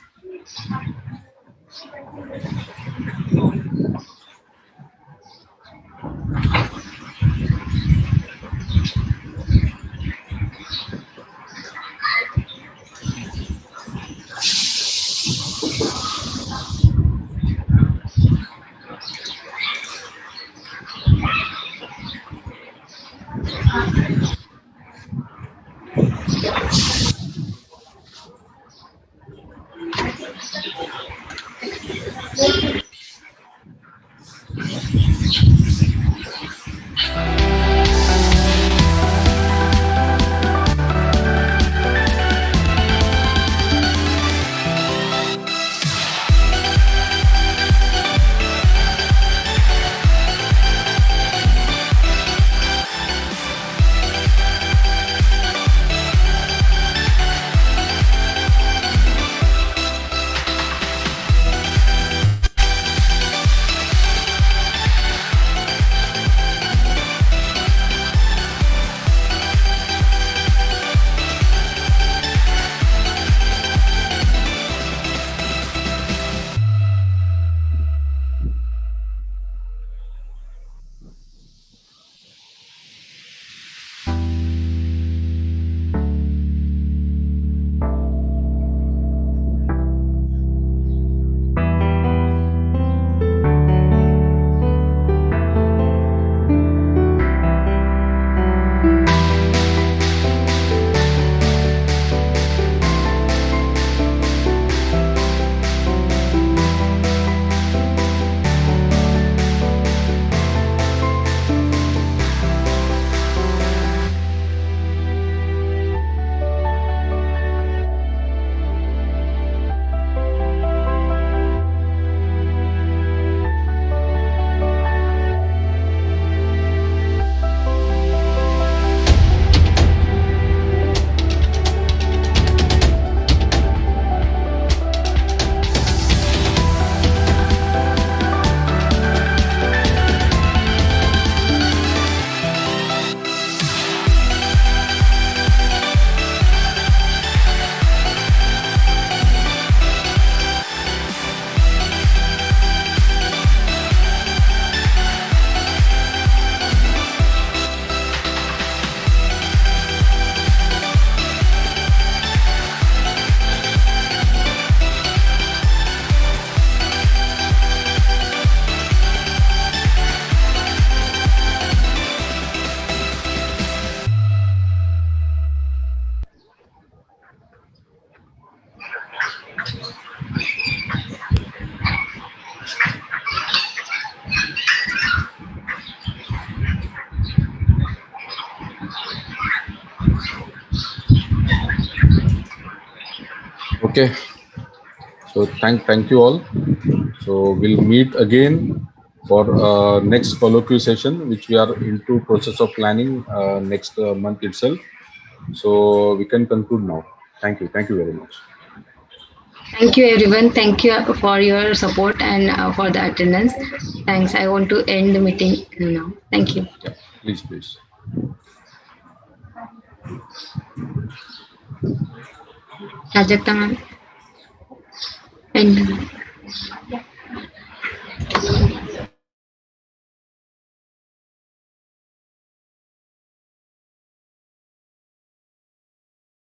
Okay. So thank you all. So we'll meet again for next colloquial session, which we are into process of planning next month itself. So we can conclude now. Thank you. Thank you very much. Thank you, everyone. Thank you for your support and for the attendance. Thanks. I want to end the meeting now. Thank you. Yeah, please. Rajat, end.